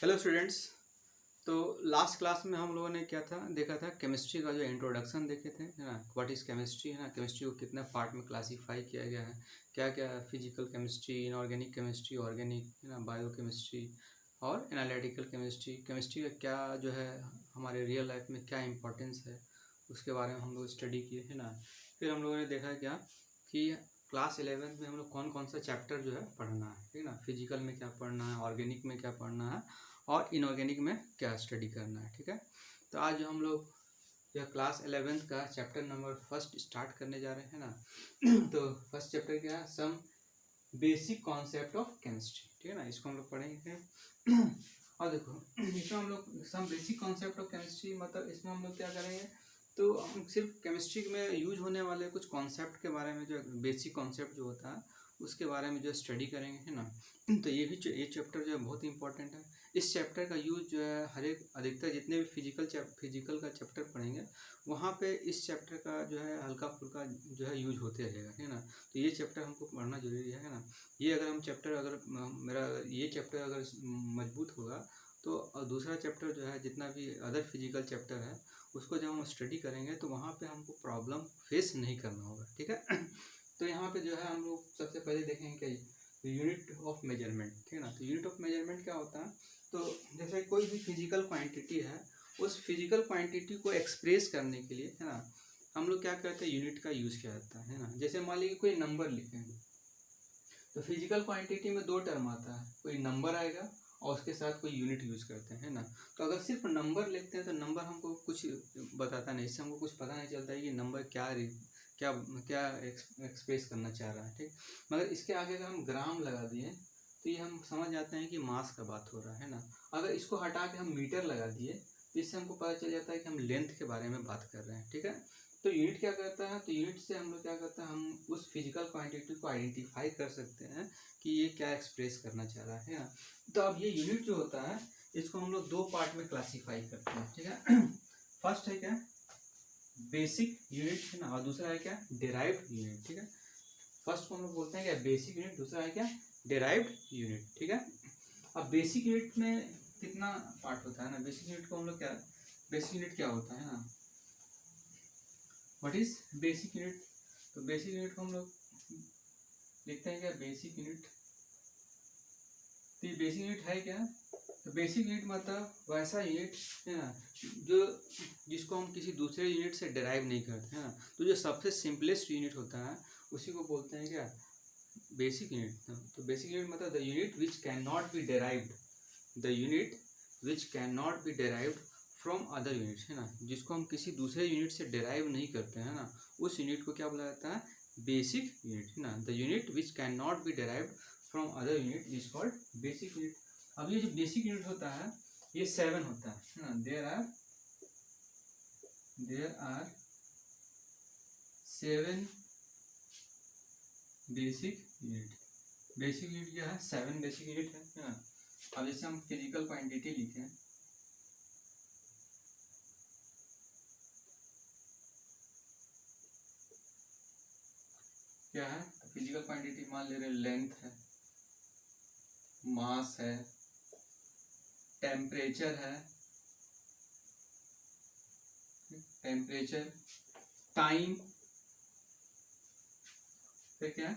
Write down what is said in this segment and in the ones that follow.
Hello students. तो last class में हम लोगों ने क्या था देखा था, केमिस्ट्री का जो इंट्रोडक्शन देखे थे, है ना। व्हाट इज़ केमिस्ट्री, है ना। केमिस्ट्री को कितने पार्ट में क्लासीफाई किया गया है, क्या क्या physical chemistry, inorganic chemistry, organic, है ना, बायो केमिस्ट्री और एनालिटिकल केमिस्ट्री। केमिस्ट्री का क्या जो है हमारे रियल लाइफ में क्या इंपॉर्टेंस है उसके बारे में हम लोग स्टडी किए, है ना। फिर हम लोगों ने देखा क्या कि क्लास 11th में हम लोग कौन कौन सा चैप्टर जो है पढ़ना है, ठीक है ना। फिजिकल में क्या पढ़ना है, ऑर्गेनिक में क्या पढ़ना है और इनऑर्गेनिक में क्या स्टडी करना है, ठीक है। तो आज हम लोग यह क्लास 11th का चैप्टर नंबर फर्स्ट स्टार्ट करने जा रहे हैं ना। तो फर्स्ट चैप्टर क्या है, some basic concept of chemistry, ठीक है ना। इसको हम लोग पढ़ेंगे। और देखो, इसमें हम लोग some basic concept of chemistry मतलब इसमें हम लोग क्या करेंगे, तो हम सिर्फ केमिस्ट्री में यूज होने वाले कुछ कॉन्सेप्ट के बारे में, जो बेसिक कॉन्सेप्ट जो होता है उसके बारे में जो स्टडी करेंगे, है ना। तो ये चैप्टर जो है बहुत इंपॉर्टेंट है। इस चैप्टर का यूज जो है हर एक अधिकतर जितने भी फिजिकल का चैप्टर पढ़ेंगे वहाँ पे इस चैप्टर का जो है हल्का फुल्का जो है यूज होते रहेगा, है ना। तो ये चैप्टर हमको पढ़ना जरूरी है ना। ये अगर हम चैप्टर अगर मेरा ये चैप्टर अगर मजबूत होगा तो दूसरा चैप्टर जो है जितना भी अदर फिजिकल चैप्टर है उसको जब हम स्टडी करेंगे तो वहाँ पे हमको प्रॉब्लम फेस नहीं करना होगा, ठीक है। तो यहाँ पे जो है हम लोग सबसे पहले देखेंगे क्या, यूनिट ऑफ मेजरमेंट, ठीक है ना। तो यूनिट ऑफ मेजरमेंट क्या होता है, तो जैसे कोई भी फिजिकल क्वांटिटी है उस फिजिकल क्वांटिटी को एक्सप्रेस करने के लिए, है ना, हम लोग क्या करते हैं, यूनिट का यूज़ किया जाता है ना। जैसे मान लीजिए कोई नंबर लिखें तो फिजिकल क्वांटिटी में दो टर्म आता है, कोई नंबर आएगा और उसके साथ कोई यूनिट यूज़ करते हैं, है ना। तो अगर सिर्फ नंबर लिखते हैं तो नंबर हमको कुछ बताता नहीं, इससे हमको कुछ पता नहीं चलता है कि नंबर क्या क्या एक्सप्रेस करना चाह रहा है, ठीक। मगर इसके आगे अगर हम ग्राम लगा दिए तो ये हम समझ जाते हैं कि मास का बात हो रहा है ना। अगर इसको हटा के हम मीटर लगा दिए तो इससे हमको पता चल जाता है कि हम लेंथ के बारे में बात कर रहे हैं, ठीक है। तो यूनिट क्या करता है, तो यूनिट से हम लोग क्या करते हैं, हम उस फिजिकल क्वांटिटी को आइडेंटिफाई कर सकते हैं कि ये क्या एक्सप्रेस करना चाह रहा है ना। तो अब ये यूनिट जो होता है इसको हम लोग दो पार्ट में क्लासीफाई करते हैं, ठीक है। फर्स्ट है क्या, बेसिक यूनिट, है ना, और दूसरा है क्या, डिराइव्ड यूनिट, ठीक है। फर्स्ट को हम लोग बोलते हैं क्या, बेसिक यूनिट, दूसरा है क्या, डिराइव्ड यूनिट, ठीक है। अब बेसिक यूनिट में कितना पार्ट होता है ना, बेसिक यूनिट को हम लोग क्या, बेसिक यूनिट क्या होता है ना, व्हाट इज बेसिक यूनिट। तो बेसिक यूनिट को हम लोग लिखते हैं क्या, बेसिक यूनिट। तो ये बेसिक यूनिट है क्या, तो बेसिक यूनिट मतलब वैसा यूनिट, है ना, जो जिसको हम किसी दूसरे यूनिट से डिराइव नहीं करते, है ना। तो जो सबसे सिंपलेस्ट यूनिट होता है उसी को बोलते हैं क्या, बेसिक यूनिट। तो बेसिक यूनिट मतलब the unit which can not be derived, the unit which can not be derived from other units, है ना, जिसको हम किसी दूसरे यूनिट से डिराइव नहीं करते हैं ना, उस यूनिट को क्या बोला जाता है, बेसिक यूनिट, है ना। The unit which can not be derived from other unit is called basic unit. अब ये जो बेसिक यूनिट होता है ये 7 होता है ना। There are 7 basic unit. Basic unit क्या है, 7 बेसिक यूनिट है ना। अब जैसे हम फिजिकल क्वांटिटी लिखें, क्या है, फिजिकल क्वांटिटी मान ले रहे, लेंथ है, मास है, टेम्परेचर है, टेम्परेचर, टाइम, फिर क्या है,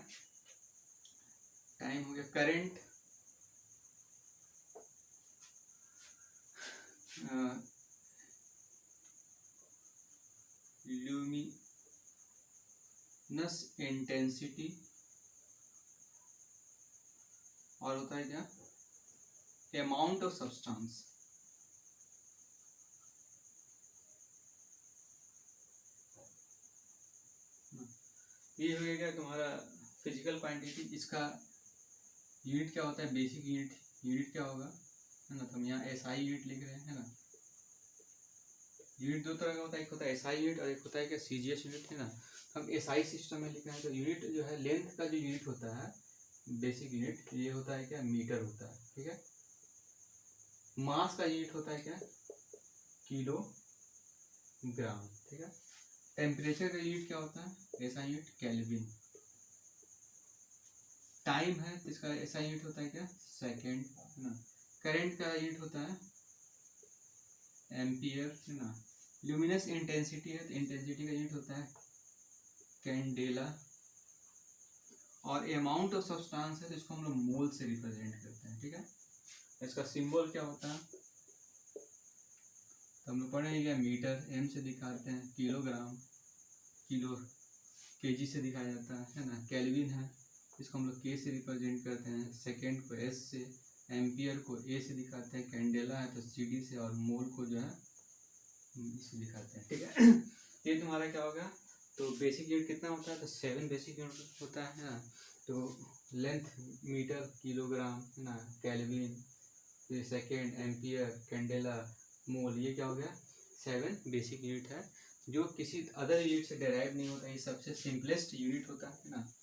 टाइम हो गया, करंट, ल्यूमिनस इंटेंसिटी, और होता है क्या, अमाउंट ऑफ सब्सटेंस। ये हो गया तुम्हारा फिजिकल क्वांटिटी। इसका यूनिट क्या होता है, बेसिक यूनिट। यूनिट क्या होगा, है ना, तो हम यहाँ एसआई यूनिट लिख रहे हैं, है ना। यूनिट दो तरह का होता है, एक होता है एसआई यूनिट और एक होता है क्या, सीजीएस यूनिट, है ना। हम एसआई सिस्टम में लिख रहे हैं तो यूनिट जो है, लेंथ का जो यूनिट होता है बेसिक यूनिट, ये होता है क्या, मीटर होता है, ठीक है। मास का यूनिट होता है क्या, किलोग्राम, ठीक है। टेम्परेचर का यूनिट क्या होता है, ऐसा यूनिट केल्विन। टाइम है तो इसका ऐसा यूनिट होता है क्या, सेकेंड, है ना। करंट का यूनिट होता है एम्पियर, है ना। ल्यूमिनस इंटेंसिटी है तो इंटेंसिटी का यूनिट होता है कैंडेला। और अमाउंट ऑफ सब्सटेंस है तो इसको हम लोग मोल से रिप्रेजेंट करते हैं, ठीक है। इसका सिंबल क्या होता है तो हम लोग पढ़ेंगे, मीटर एम से दिखाते हैं, किलोग्राम किलो केजी से दिखाया जाता है ना। केल्विन है, इसको हम लोग के से रिप्रेजेंट करते हैं, सेकेंड को एस से, एम्पियर को ए से दिखाते हैं, कैंडेला है तो सीडी से, और मोल को जो है इसे दिखाते हैं, ठीक है। ये तुम्हारा क्या होगा, तो बेसिक यूनिट कितना होता है, तो 7 बेसिक यूनिट होता है ना। तो लेंथ मीटर, किलोग्राम, है ना, केल्विन, फिर सेकेंड, एम्पियर, कैंडेला, मोल, ये क्या हो गया 7 बेसिक यूनिट है जो किसी अदर यूनिट से डेराइव नहीं होता, ये सबसे सिंपलेस्ट यूनिट होता है ना।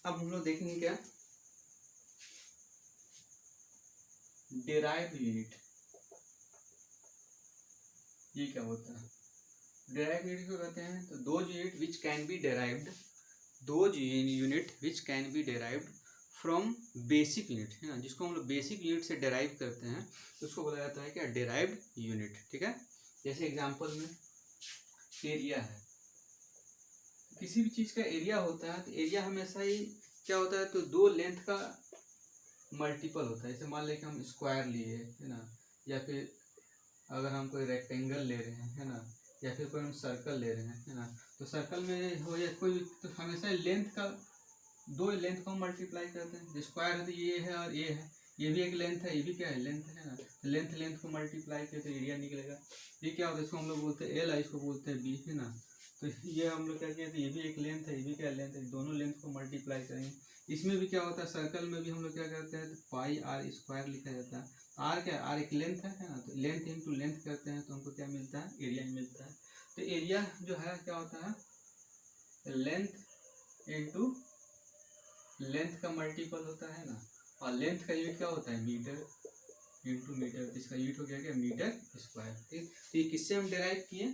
अब हम लोग देखेंगे क्या डेराइव यूनिट, ये क्या होता है। डेराइव यूनिट को कहते हैं तो those unit which can be derived, those unit which can be derived from basic unit, है ना। जिसको हम लोग बेसिक यूनिट से डेराइव करते हैं तो उसको बोला जाता है क्या डेराइव्ड यूनिट, ठीक है। जैसे एग्जांपल में एरिया है, किसी भी चीज़ का एरिया होता है तो एरिया हमेशा ही क्या होता है, तो दो लेंथ का मल्टीपल होता है। जैसे मान लें कि हम स्क्वायर लिए, है ना, या फिर अगर हम कोई रेक्टेंगल ले रहे हैं, है ना, या फिर कोई हम सर्कल ले रहे हैं, है ना, तो सर्कल में हो या कोई तो हमेशा लेंथ का दो लेंथ को मल्टीप्लाई करते हैं। स्क्वायर है तो ये है और ये है, ये भी एक लेंथ है, ये भी क्या है लेंथ है ना। तो लेंथ को मल्टीप्लाई किया तो एरिया निकलेगा। ये क्या होता है, इसको हम लोग बोलते हैं एल, इसको बोलते हैं बी, है ना। तो ये हम लोग क्या किया, तो ये भी एक लेंथ है, ये भी क्या लेंथ है, दोनों लेंथ को मल्टीप्लाई करेंगे। इसमें भी क्या होता है, सर्कल में भी हम लोग क्या करते हैं, तो पाई आर स्क्वायर लिखा जाता है। आर क्या है, आर एक लेंथ है ना, तो लेंथ इंटू लेंथ करते हैं तो हमको क्या मिलता है, एरिया मिलता है। तो एरिया जो है क्या होता है, लेंथ इंटू लेंथ का मल्टीपल होता है ना। और लेंथ का यूनिट क्या होता है, मीटर इंटू मीटर, इसका यूनिट हो गया क्या मीटर स्क्वायर, ठीक। तो ये किससे हम डेराइव किए,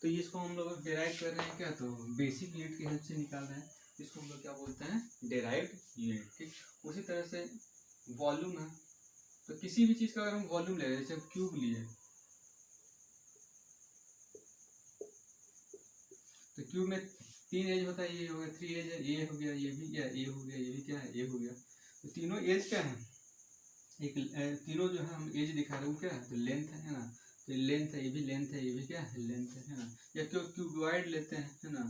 तो इसको हम लोग डेराइव कर रहे हैं क्या, तो बेसिक यूनिट की हेल्प से निकाल रहे हैं। इसको हम लोग क्या बोलते हैं, डेराइव्ड यूनिट, ठीक। उसी तरह से वॉल्यूम है, तो किसी भी चीज़ का अगर हम वॉल्यूम ले रहे हैं, जैसे क्यूब लिए तो क्यूब में 3 एज होता है, ये हो गया 3 एज है, ये हो गया, ये भी क्या ये हो गया, ये भी क्या है ये हो गया। तो तीनों एज क्या है, एक तीनों जो है हम एज दिखा रहे हैं वो क्या है, तो लेंथ है ना। तो लेंथ है, ये भी लेंथ है, ये भी क्या है लेंथ है ना। या क्यूबॉइड लेते हैं, है ना।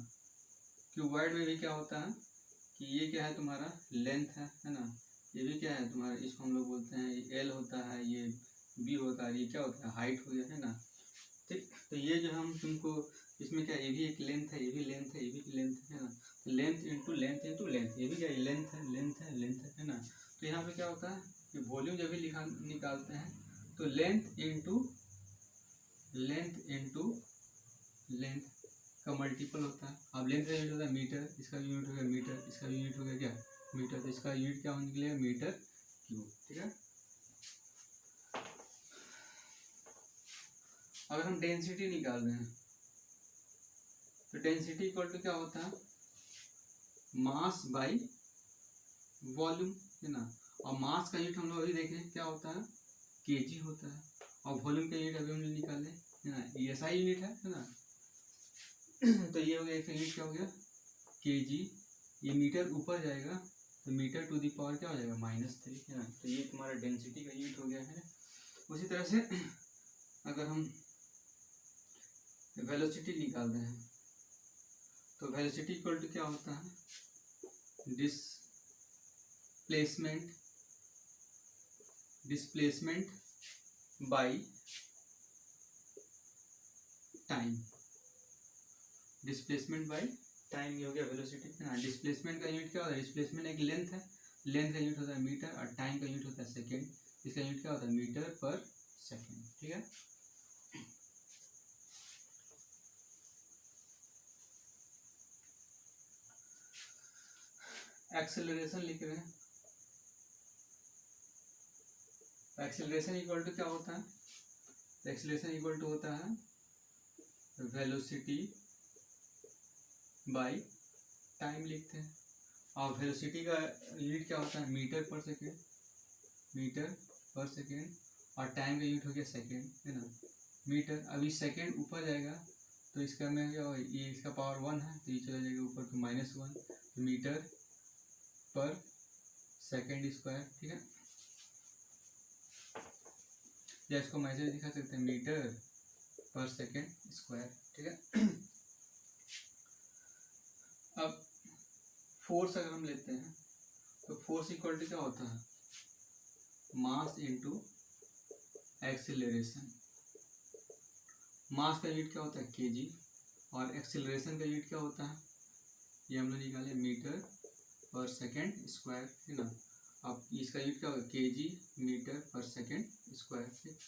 क्यूबॉइड में भी क्या होता है कि ये क्या है तुम्हारा लेंथ है ना। ये भी क्या है तुम्हारा, इसको हम लोग बोलते हैं एल होता है, ये बी होता है, ये क्या होता है हाइट हो गया, है ना, ठीक। तो ये जो हम तुमको इसमें क्या, ये भी एक लेंथ है, ये भी लेंथ है, ये भी लेंथ है ना। तो length into length into length, ये भी क्या लेंथ है लेंथ है लेंथ है ना। तो यहाँ पे क्या होता है कि वॉल्यूम जब भी निकालते हैं तो लेंथ इंटू लेंथ का मल्टीपल होता है। अब लेंथ का यूनिट होता है मीटर, इसका यूनिट हो गया मीटर, इसका यूनिट हो गया क्या मीटर, तो इसका यूनिट क्या निकलेगा मीटर क्यूब, ठीक है। अगर हम डेंसिटी निकाल रहे हैं तो डेंसिटी इक्वल टू क्या होता है, मास बाई वॉल्यूम, है ना। और मास का यूनिट हम लोग अभी देखें क्या होता है, केजी होता है। और वॉल्यूम का यूनिट अभी हम लोग निकाले, है ना, ये एसआई यूनिट है ना। तो ये हो गया, एक यूनिट क्या हो गया केजी, ये मीटर ऊपर जाएगा तो मीटर टू दी पावर क्या हो जाएगा -3, है ना। तो ये तुम्हारा डेंसिटी का यूनिट हो गया है। उसी तरह से अगर हम वेलोसिटी निकाल रहे हैं तो वेलोसिटी इक्वल टू क्या होता है, displacement by time, displacement by time, ये हो गया वेलोसिटी, है ना। डिस्प्लेसमेंट का यूनिट क्या होता है, डिस्प्लेसमेंट एक लेंथ है, लेंथ का यूनिट होता है मीटर, और टाइम का यूनिट होता है सेकेंड, इसका यूनिट क्या होता है मीटर पर सेकेंड, ठीक है। एक्सेलरेशन लिख रहे हैं, एक्सेलरेशन इक्वल टू क्या होता है, एक्सेलरेशन इक्वल टू होता है वेलोसिटी बाय टाइम लिखते हैं। और वेलोसिटी का यूनिट क्या होता है, मीटर पर सेकेंड, मीटर पर सेकेंड। और टाइम का यूनिट हो गया सेकेंड, है ना, मीटर। अभी सेकेंड ऊपर जाएगा तो इसका में क्या होगा, ये इसका पावर 1 है तो ये चला जाएगा ऊपर तो -1, तो मीटर पर सेकेंड स्क्वायर, ठीक है। या इसको हम ऐसे दिखा सकते हैं, मीटर पर सेकेंड स्क्वायर, ठीक है। अब फोर्स अगर हम लेते हैं तो फोर्स इक्वल टू क्या होता है, मास इनटू एक्सीलरेशन। मास का यूनिट क्या होता है, केजी, और एक्सीलरेशन का यूनिट क्या होता है, ये हम लोग निकाले मीटर पर सेकेंड स्क्वायर, है ना। अब इसका यूनिट क्या होगा, केजी मीटर पर सेकेंड स्क्वायर, ठीक।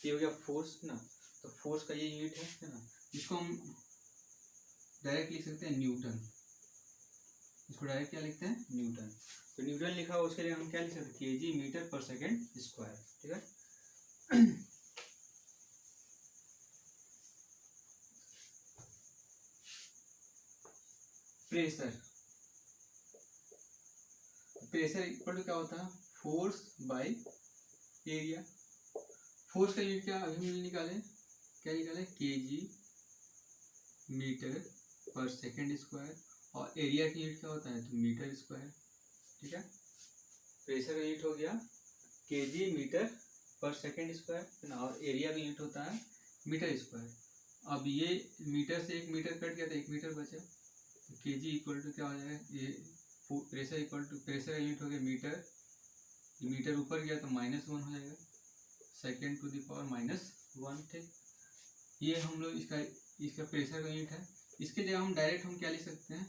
ये हो गया फोर्स ना, तो फोर्स का ये यूनिट है ना। इसको हम डायरेक्ट लिख सकते हैं न्यूटन, इसको डायरेक्ट क्या लिखते हैं, न्यूटन। तो न्यूटन लिखा हो उसके लिए हम क्या लिख सकते हैं, केजी मीटर पर सेकेंड स्क्वायर, ठीक है। प्रेशर, प्रेशर इक्वल टू क्या होता है, फोर्स बाय एरिया। फोर्स का यूनिट क्या अभी हमने निकाले, क्या निकाले, केजी मीटर पर सेकेंड स्क्वायर, और एरिया की यूनिट क्या होता है, तो मीटर स्क्वायर, ठीक है। प्रेशर का यूनिट हो गया केजी मीटर पर सेकेंड स्क्वायर, है ना, और एरिया का यूनिट होता है मीटर स्क्वायर। अब ये मीटर से 1 मीटर कट गया तो 1 मीटर बचा, तो केजी इक्वल टू क्या हो जाएगा, ये प्रेशर इक्वल टू, प्रेशर का यूनिट हो गया मीटर, मीटर ऊपर गया तो -1 हो जाएगा, सेकेंड टू द पावर -1, ठीक। ये हम लोग इसका प्रेशर का यूनिट है। इसके जगह हम डायरेक्ट हम क्या लिख सकते हैं,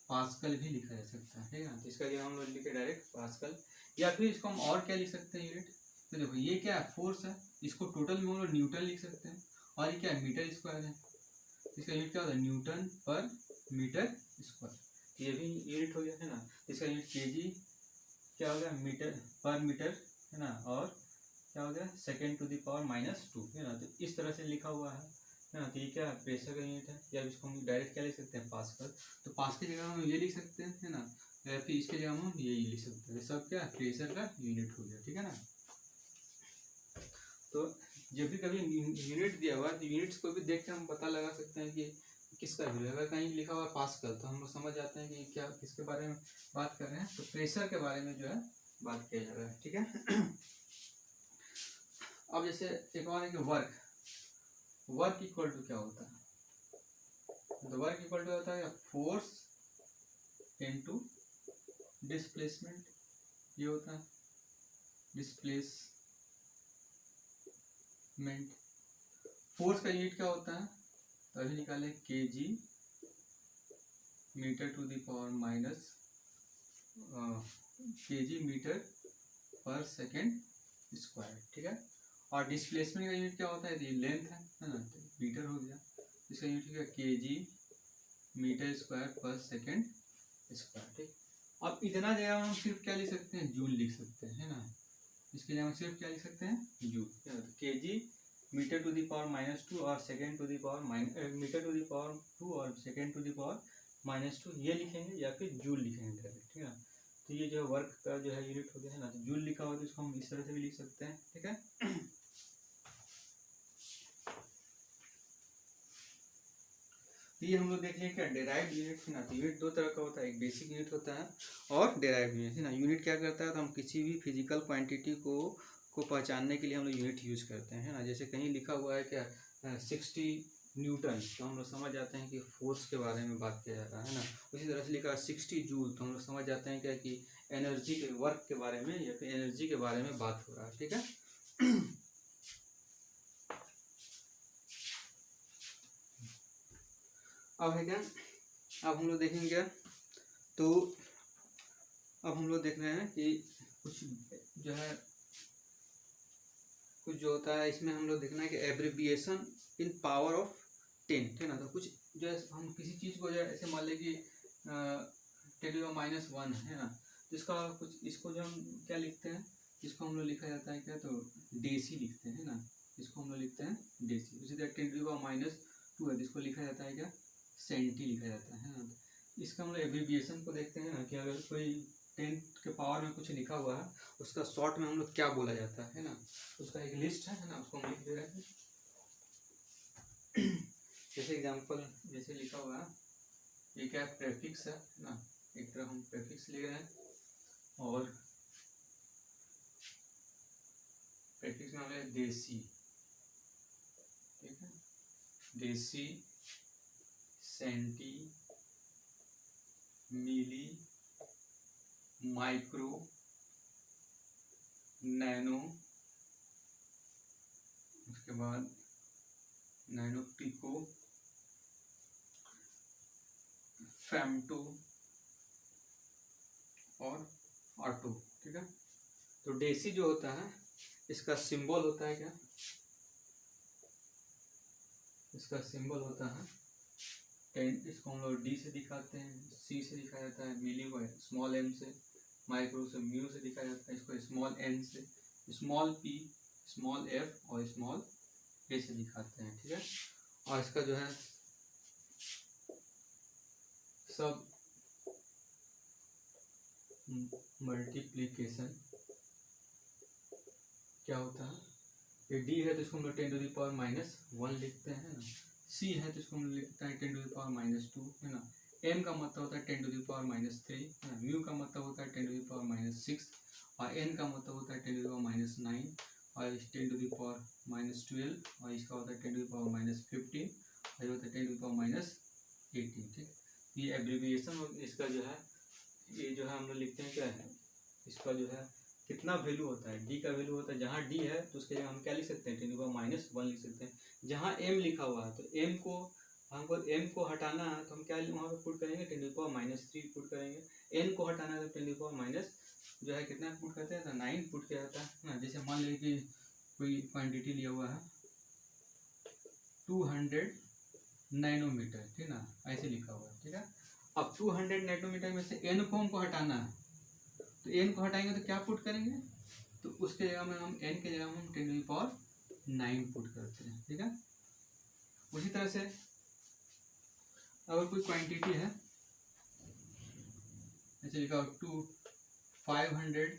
पास्कल भी लिखा जा सकता है, ठीक है। तो इसका जगह हम लोग लिखे डायरेक्ट पास्कल, या फिर इसको हम और क्या लिख सकते हैं यूनिट। तो देखो ये क्या है, फोर्स है, इसको टोटल में हम लोग न्यूटन लिख सकते हैं, और ये क्या है, मीटर स्क्वायर है, इसका यूनिट क्या होता है, न्यूटन पर मीटर स्क्वायर। ये भी यूनिट हो गया, है ना। इसका यूनिट केजी क्या हो गया, मीटर पर मीटर, है ना, और क्या हो गया, सेकेंड टू द पावर -2, है ना। तो इस तरह से लिखा हुआ है ना। तो ये क्या है, प्रेशर का यूनिट है, या इसको हम डायरेक्ट क्या लिख सकते हैं, पास्कल। तो पास्कल की जगह हम ये लिख सकते हैं, है ना, या फिर इसके जगह हम ये लिख सकते हैं। सब क्या प्रेशर का यूनिट हो गया, ठीक है ना। तो जब भी कभी यूनिट दिया हुआ है तो यूनिट्स को भी देख के हम पता लगा सकते हैं कि किसका वैल्यू है। अगर कहीं लिखा हुआ पास्कल तो हम लोग समझ जाते हैं कि क्या किसके बारे में बात कर रहे हैं। तो प्रेशर के बारे में जो है बात किया जा रहा है, ठीक है। अब जैसे एक और है कि वर्क, वर्क इक्वल टू क्या होता है, तो वर्क इक्वल टू होता है फोर्स इनटू डिस्प्लेसमेंट, ये होता है डिस्प्लेसमेंट। फोर्स का यूनिट क्या होता है, तो अभी निकाले KG metre to the power minus KG metre पर सेकेंड स्क्वायर, ठीक है। और डिस्प्लेसमेंट का यूनिट क्या होता है, लेंथ है ना, तो मीटर हो गया, इसका यूनिट हो गया केजी मीटर स्क्वायर पर सेकेंड स्क्वायर, ठीक। अब इतना जगह हम सिर्फ क्या लिख सकते हैं, जूल लिख सकते हैं, है ना। इसके लिए हम सिर्फ क्या लिख सकते हैं, joule, KG metre to the power -2 और second to the power metre to the power 2 और सेकेंड टू द पावर -2, ये लिखेंगे, या फिर जूल लिखेंगे डायरेक्ट, ठीक है। तो ये जो वर्क का जो है यूनिट हो गया, है ना। तो जूल लिखा हुआ तो इसको हम इस तरह से भी लिख सकते हैं, ठीक है। तो ये हम लोग देख लें क्या डेराइव यूनिट, है ना। तो यूनिट दो तरह का होता है, एक बेसिक यूनिट होता है और डेराइव यूनिट, है ना। यूनिट क्या करता है, तो हम किसी भी फिजिकल क्वांटिटी को पहचानने के लिए हम लोग यूनिट यूज करते हैं, है ना। जैसे कहीं लिखा हुआ है क्या 60 न्यूटन, तो हम लोग समझ जाते हैं कि फोर्स के बारे में बात किया जा रहा है ना। उसी तरह से लिखा है 60 जूल, तो हम लोग समझ जाते हैं क्या कि एनर्जी के वर्क के बारे में या फिर एनर्जी के बारे में बात हो रहा है, ठीक है। अब है क्या, अब हम लोग देखेंगे क्या, तो अब हम लोग देख रहे हैं कि कुछ जो है, कुछ जो होता है इसमें हम लोग देखना है कि एब्रिविएशन इन पावर ऑफ 10, है ना। तो कुछ जो है हम किसी चीज़ को जो है ऐसे मान लें कि 10⁻⁻1 है ना, तो इसका कुछ, इसको जो हम क्या लिखते हैं, इसको हम लोग लिखा जाता है क्या, तो डेसी लिखते हैं, ना। इसको हम लोग लिखते हैं डेसी। उसी तरह 10⁻2 है, इसको लिखा जाता है क्या, सेंटी लिखा जाता है ना। इसका हम लोग एब्रीविएशन को देखते हैं ना कि अगर कोई 10 के पावर में कुछ लिखा हुआ है उसका शॉर्ट में हम लोग क्या बोला जाता है ना, उसका एक लिस्ट है ना, उसको हम लिख दे रहे हैं। जैसे एग्जांपल जैसे लिखा हुआ है, ये क्या प्रेफिक्स है ना, एक तरह हम प्रेफिक्स लिख रहे हैं और प्रेफिक्स में हमें देसी, ठीक है, देसी, सेंटी, मिली, माइक्रो, नैनो, उसके बाद नैनो पिको, फेमटो और ऑटो, ठीक है। तो देसी जो होता है इसका सिंबल होता है क्या, इसका सिंबल होता है 10, इसको हम लोग डी से दिखाते हैं, सी से दिखाया जाता है, मिली को स्मॉल एम से, माइक्रो से म्यू से दिखाया जाता है, इसको स्मॉल एन से, स्मॉल पी, स्मॉल एफ और स्मॉल ए से दिखाते हैं, ठीक है। और इसका जो है सब मल्टीप्लिकेशन क्या होता है, ये डी है तो इसको हम लोग 10⁻⁻1 लिखते हैं ना, सी है तो इसको हम लिखते हैं 10⁻⁻2 है ना, एम का मतलब होता है 10⁻3 है ना, म्यू का मतलब होता है 10⁻6 और एन का मतलब होता है 10⁻9 और 10⁻12 और इसका होता है 10⁻15 और ये होता है 10⁻18, ठीक। ये एब्रीविएशन और इसका जो है ये जो है हम लोग लिखते हैं क्या है, इसका जो है कितना वैल्यू होता है, डी का वैल्यू होता है, जहाँ डी है तो उसके जगह हम क्या लिख सकते हैं 10⁻1 लिख सकते हैं। जहाँ एम लिखा हुआ है तो एम को हमको एम को हटाना है तो हम क्या वहाँ पे पुट करेंगे 10⁻3 पुट करेंगे, एन को हटाना है तो 10⁻- जो है कितना पुट करते हैं तो 9 पुट किया जाता है ना। जैसे मान लीजिए कि कोई क्वान्टिटी लिया हुआ है 200 नैनोमीटर, ठीक ना, ऐसे लिखा हुआ है, ठीक है। अब 200 नैनोमीटर में से एन को हमको हटाना है तो एन को हटाएंगे तो क्या पुट करेंगे, तो उसके जगह में हम एन के जगह में हम 10⁻9 पुट करते हैं, ठीक है। उसी तरह से अगर कोई क्वांटिटी है ऐसे लिखा हो 500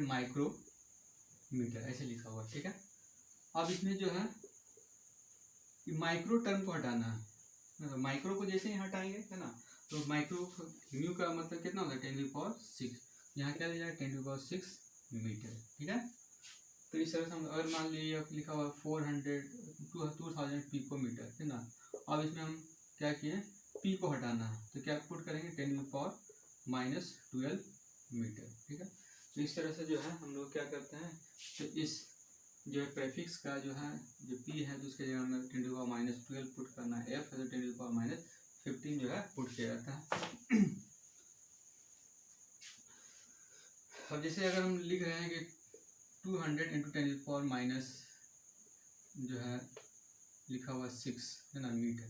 माइक्रोमीटर ऐसे लिखा हुआ, ठीक है। अब इसमें जो है माइक्रो टर्म को हटाना है, तो माइक्रो को जैसे ही हटाएंगे है ना, तो माइक्रो म्यू का मतलब कितना होता है 10⁻6, यहाँ क्या लिया है 10⁻6 मीटर, ठीक है। तो इस तरह से हम अगर मान लीजिए लिखा हुआ 2000 पिकोमीटर, है ना। अब इसमें हम क्या किए, पी को हटाना है तो क्या पुट करेंगे 10⁻12 मीटर, ठीक है। तो इस तरह से जो है हम लोग क्या करते हैं, तो इस जो है प्रेफिक्स का जो है जो पी है तो उसके जगह में 10⁻12 पुट करना है, एफ है तो 10⁻15 जो है पुट किया जाता है। अब जैसे अगर हम लिख रहे हैं कि 200 × 10⁻⁻ जो है लिखा हुआ 6 है ना मीटर,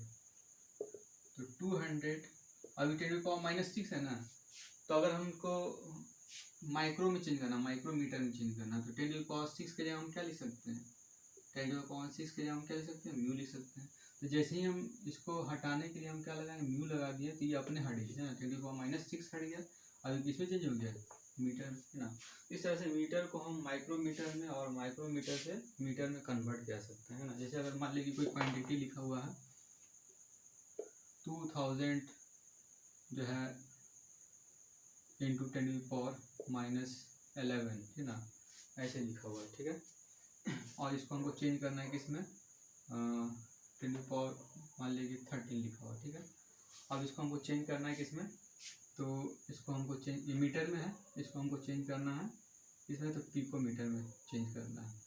तो 200 अभी 10⁻6 है ना, तो अगर हमको माइक्रो में चेंज करना, माइक्रोमीटर में चेंज करना, तो 10⁻6 के जगह हम क्या लिख सकते हैं, 10⁻6 के जगह हम क्या लिख सकते हैं, म्यू लिख सकते हैं। तो जैसे ही हम इसको हटाने के लिए हम क्या लगाएंगे, म्यू लगा दिए तो ये अपने हट गया है ना, 10⁻6 हट गया, अभी किसमें चेंज हो गया, मीटर है ना। इस तरह से मीटर को हम माइक्रोमीटर में और माइक्रोमीटर से मीटर में कन्वर्ट किया सकते हैं ना। जैसे अगर मान लीजिए कोई क्वांटिटी लिखा हुआ है 2000 जो है × 10⁻11 है ना, ऐसे लिखा हुआ है, ठीक है। और इसको हमको चेंज करना है किसमें, 10 मान लीजिए 13 लिखा हुआ, ठीक है। अब इसको हमको चेंज करना है किसमें, तो इसको हमको चेंज, ये मीटर में है, इसको हमको चेंज करना है इसमें, तो पिकोमीटर में चेंज करना है।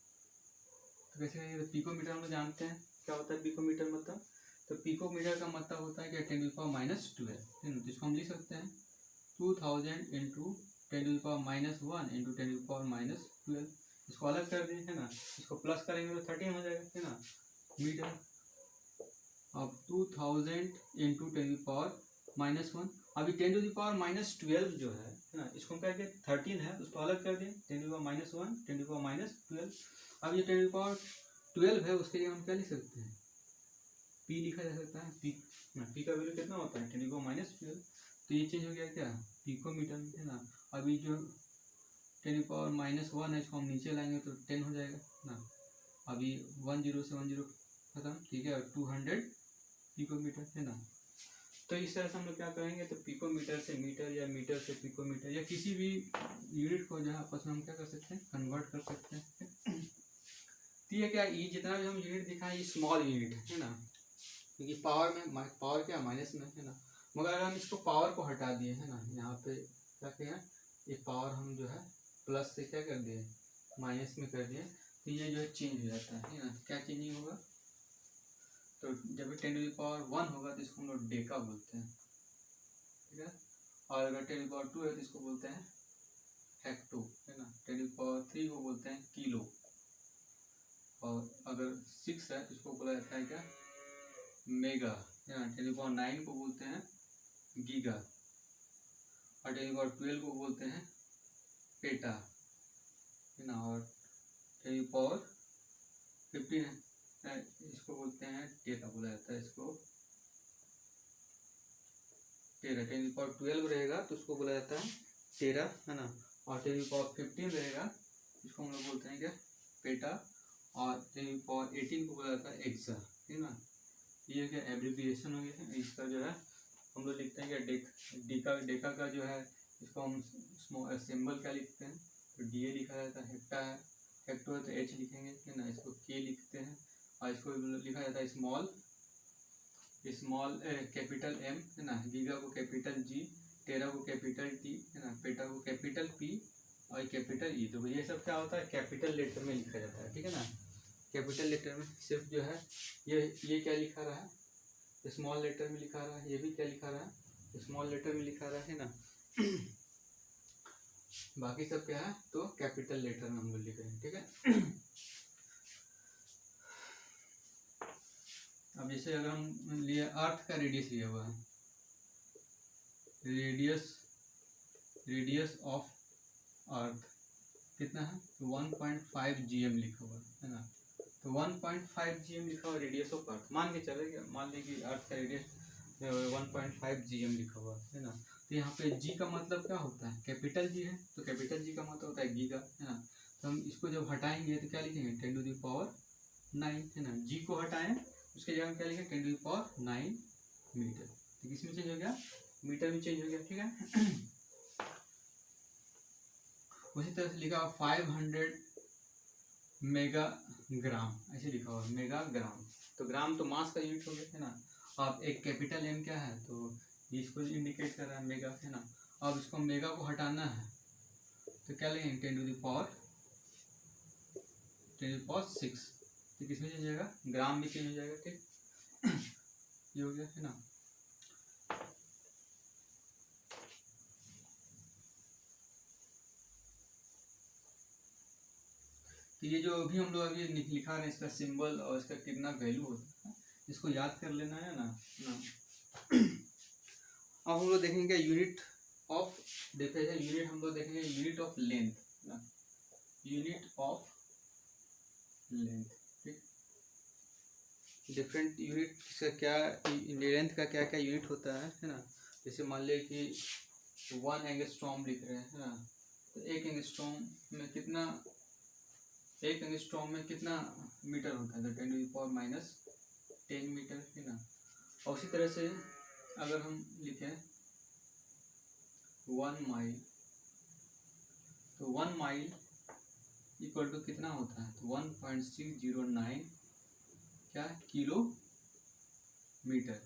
तो कैसे करेंगे, तो पिकोमीटर हम जानते हैं क्या होता है पिकोमीटर मतलब, तो पिकोमीटर का मतलब होता है कि 10⁻12 है ना, तो इसको हम लिख सकते हैं 2000 × 10⁻1 × 10⁻12, इसको अलग कर दें है ना, इसको प्लस करेंगे तो 13 हो जाएगा है ना मीटर। अब 2000 × 10⁻1, अभी 10⁻12 जो है ना, इसको हम क्या करें 13 है उसको अलग कर दें 10⁻1 10⁻12, अब ये 10⁻12 है उसके लिए हम क्या लिख सकते हैं पी लिखा जा सकता है, पी का वैल्यू कितना होता है 10⁻12, तो ये चेंज हो गया क्या पिकोमीटर में, है ना। अभी जो 10⁻1 है इसको हम नीचे लाएंगे तो 10 हो जाएगा ना। अभी 10 से 10 खत्म, ठीक है, 200 पिकोमीटर, है ना। तो इस तरह से हम लोग क्या करेंगे, तो पिकोमीटर से मीटर या मीटर से पिकोमीटर या किसी भी यूनिट को जो है आपस में हम क्या कर सकते हैं, कन्वर्ट कर सकते हैं। तो ये क्या, ये जितना भी हम यूनिट दिखाएं ये स्मॉल यूनिट है ना, क्योंकि पावर क्या माइनस में है ना। मगर अगर हम इसको पावर को हटा दिए है ना, यहाँ पे क्या किया, ये पावर हम जो है प्लस से क्या कर दिए माइनस में कर दिए, तो ये जो है चेंज हो जाता है ना। क्या चेंजिंग होगा, तो जब 10⁻1 होगा तो इसको हम लोग डेका बोलते हैं, ठीक है। और अगर 10⁻2 है तो इसको बोलते हैं हेक्टो, है ना। 10⁻3 को बोलते हैं किलो, और अगर 6 है तो इसको बोला जाता है क्या मेगा, है ना। 10⁻9 को बोलते हैं गीगा, और 10⁻12 को बोलते हैं पेटा, है ना। और 10⁻15 है इसको बोलते हैं टेरा, बोला जाता है इसको टेरा। 10⁻12 रहेगा तो उसको बोला जाता है टेरा, है ना। और 10⁻15 रहेगा इसको हम लोग बोलते हैं क्या पेटा, और 10⁻18 को बोला जाता है एक्सा, है ना। ये क्या एब्रिविएशन हो गया है, इसका जो है हम लोग लिखते हैं क्या डेका का जो है इसको हम सिंबल क्या लिखते हैं, तो डी लिखा जाता है। हेक्टा है, हेक्टो है तो एच लिखेंगे, है ना। इसको के लिखते हैं, और इसको लिखा जाता है स्मॉल कैपिटल एम, है ना। गीगा को कैपिटल जी, टेरा को कैपिटल टी, है ना। पेटा को कैपिटल पी, और कैपिटल ई। तो ये सब क्या होता है कैपिटल लेटर में लिखा जाता है, ठीक है ना। कैपिटल लेटर में सिर्फ जो है ये क्या लिखा रहा है स्मॉल लेटर में लिखा रहा है, ये भी क्या लिखा रहा है स्मॉल लेटर में लिखा रहा है ना। बाकी सब क्या है तो कैपिटल लेटर में हम लोग लिख रहे हैं, ठीक है। अब जैसे अगर हम लिए अर्थ का रेडियस लिया हुआ है, रेडियस ऑफ अर्थ कितना है, तो 1.5 GM लिखा हुआ है ना। तो 1.5 GM लिखा हुआ रेडियस ऑफ अर्थ, मान के चलेगा, मान लीजिए कि अर्थ का रेडियस 1.5 GM लिखा हुआ है ना। तो यहाँ पे जी का मतलब क्या होता है कैपिटल जी है, तो कैपिटल जी का मतलब होता है गीगा, है ना। तो हम इसको जब हटाएंगे तो क्या लिखेंगे 10⁻9, है ना। जी को हटाएं उसके जगह क्या लिखें 10⁻9 मीटर, तो किस में चेंज हो गया मीटर में चेंज हो गया, ठीक है। उसी तरह से लिखा हुआ 500 मेगाग्राम, ऐसे लिखा हुआ मेगाग्राम, तो ग्राम तो मास का यूनिट हो गया, है ना। अब एक कैपिटल एम क्या है, तो इसको इंडिकेट कर रहा है मेगा, है ना। अब इसको मेगा को हटाना है तो क्या लेंगे 10⁻6, तो किसमें चेंज हो जाएगा ग्राम में चेंज हो जाएगा, ठीक। ये हो गया, है ना। तो ये जो अभी हम लोग अभी लिखा रहे हैं इसका सिंबल और इसका कितना वैल्यू होता है इसको याद कर लेना है ना। अब हम लोग देखेंगे यूनिट ऑफ यूनिट, हम लोग देखेंगे unit of length, unit of length, ठीक। डिफरेंट यूनिट का क्या लेंथ का क्या क्या यूनिट होता है ना। जैसे मान लिया कि 1 एंगस्ट्रॉम लिख रहे हैं, है ना। तो 1 एंगस्ट्रॉम में कितना मीटर होता है, तो 10⁻10 मीटर, है ना। और उसी तरह से अगर हम लिखें 1 माइल, तो 1 माइल इक्वल टू कितना होता है, तो 1.609 क्या किलोमीटर।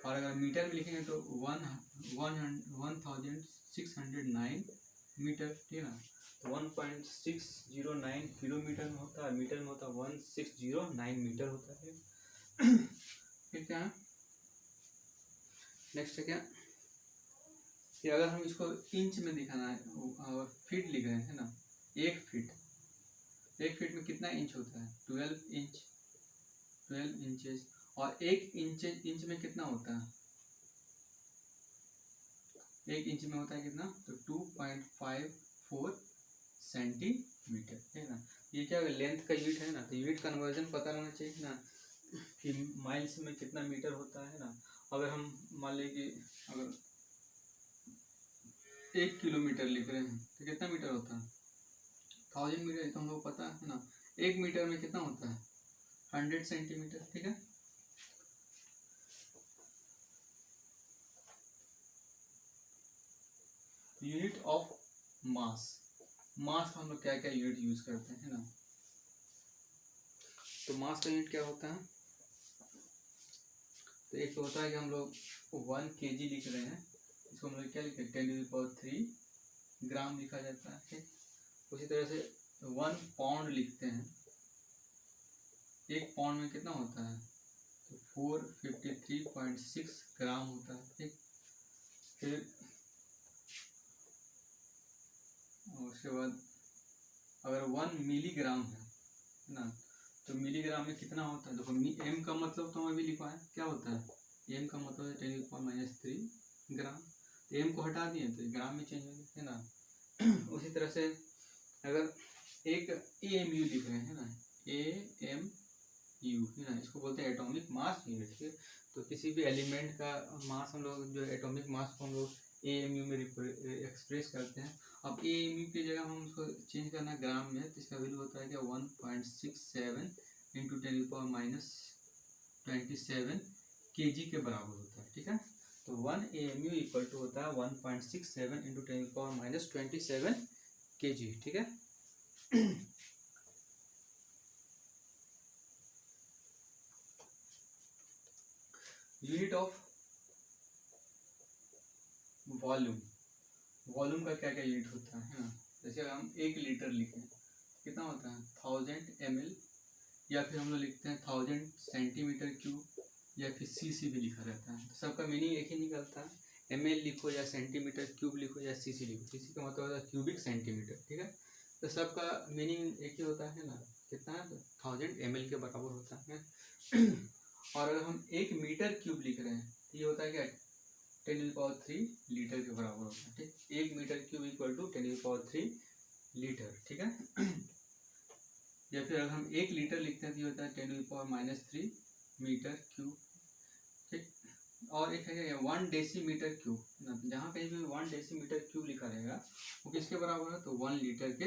और अगर मीटर में लिखेंगे तो 1609 मीटर, ठीक है ना। तो 1.609 किलोमीटर में होता है, मीटर में होता है 1609 मीटर होता है। फिर क्या नेक्स्ट है क्या कि अगर हम इसको इंच में दिखाना है और फीट लिख रहे हैं, है ना। 1 फीट में कितना इंच होता है 12 इंचेस, और 1 इंच में कितना होता है 1 इंच में होता है कितना, तो 2.54 सेंटीमीटर, है ना। ये क्या लेंथ का यूनिट है ना, तो यूनिट कन्वर्जन पता रहना चाहिए ना। कि माइल्स में कितना मीटर होता है ना। अगर हम मान लें कि अगर 1 किलोमीटर लिख रहे हैं तो कितना मीटर होता है, 1000 मीटर, तो हम लोग पता है ना 1 मीटर में कितना होता है, 100 सेंटीमीटर। ठीक है, यूनिट ऑफ मास, मास का हम लोग क्या क्या यूनिट यूज करते हैं ना। तो मास का यूनिट क्या होता है, तो एक तो होता है कि हम लोग 1 kg लिख रहे हैं, इसको हम लोग क्या लिखते हैं 10⁻³ ग्राम लिखा जाता है। ठीक, उसी तरह से 1 पाउंड लिखते हैं, 1 पाउंड में कितना होता है, तो 453.6 ग्राम होता है। ठीक, फिर उसके बाद अगर 1 मिलीग्राम है ना, तो मिलीग्राम में कितना होता है, देखो एम का मतलब तो हमें भी लिखा है, क्या होता है, एम का मतलब है 10⁻³ ग्राम, तो एम को हटा दिए तो ग्राम में चेंज हो गया है ना। उसी तरह से अगर एक AMU लिख रहे हैं ना, AMU है ना, इसको बोलते हैं एटॉमिक मास यूनिट। ठीक, तो किसी भी एलिमेंट का मास हम लोग जो एटॉमिक मास को हम लोग AMU में एक्सप्रेस करते हैं। अब AMU की जगह हम उसको चेंज करना ग्राम में, तो इसका वैल्यू होता है कि 1.67 इंटू 10⁻27 kg के बराबर होता है। ठीक है, तो 1 AMU इक्वल टू होता है 1.67 इंटू 10⁻27 kg। ठीक है, यूनिट ऑफ वॉल्यूम, वॉल्यूम का क्या क्या यूनिट होता है ना। जैसे अगर हम 1 लीटर लिखें कितना होता है 1000 ml, या फिर हम लोग लिखते हैं 1000 सेंटीमीटर क्यूब, या फिर सीसी भी लिखा रहता है। तो सबका मीनिंग एक ही निकलता है, ml लिखो या सेंटीमीटर क्यूब लिखो या सीसी लिखो, सीसी का मतलब होता है क्यूबिक सेंटीमीटर। ठीक है, तो सबका मीनिंग एक ही होता है ना, कितना है, तो 1000 ml के बराबर होता है। और अगर हम 1 मीटर क्यूब लिख रहे हैं तो ये होता है क्या 10⁻³ लीटर के बराबर होता है। ठीक, 1 metre cube equal to 10⁻³ litre. ठीक है, या फिर अगर हम 1 लीटर लिखते हैं तो ये होता है 10⁻³ मीटर क्यूब। ठीक, और एक है 1 डेसीमीटर क्यूब, जहाँ कहीं भी 1 डेसीमीटर क्यूब लिखा रहेगा वो किसके बराबर है, तो 1 लीटर के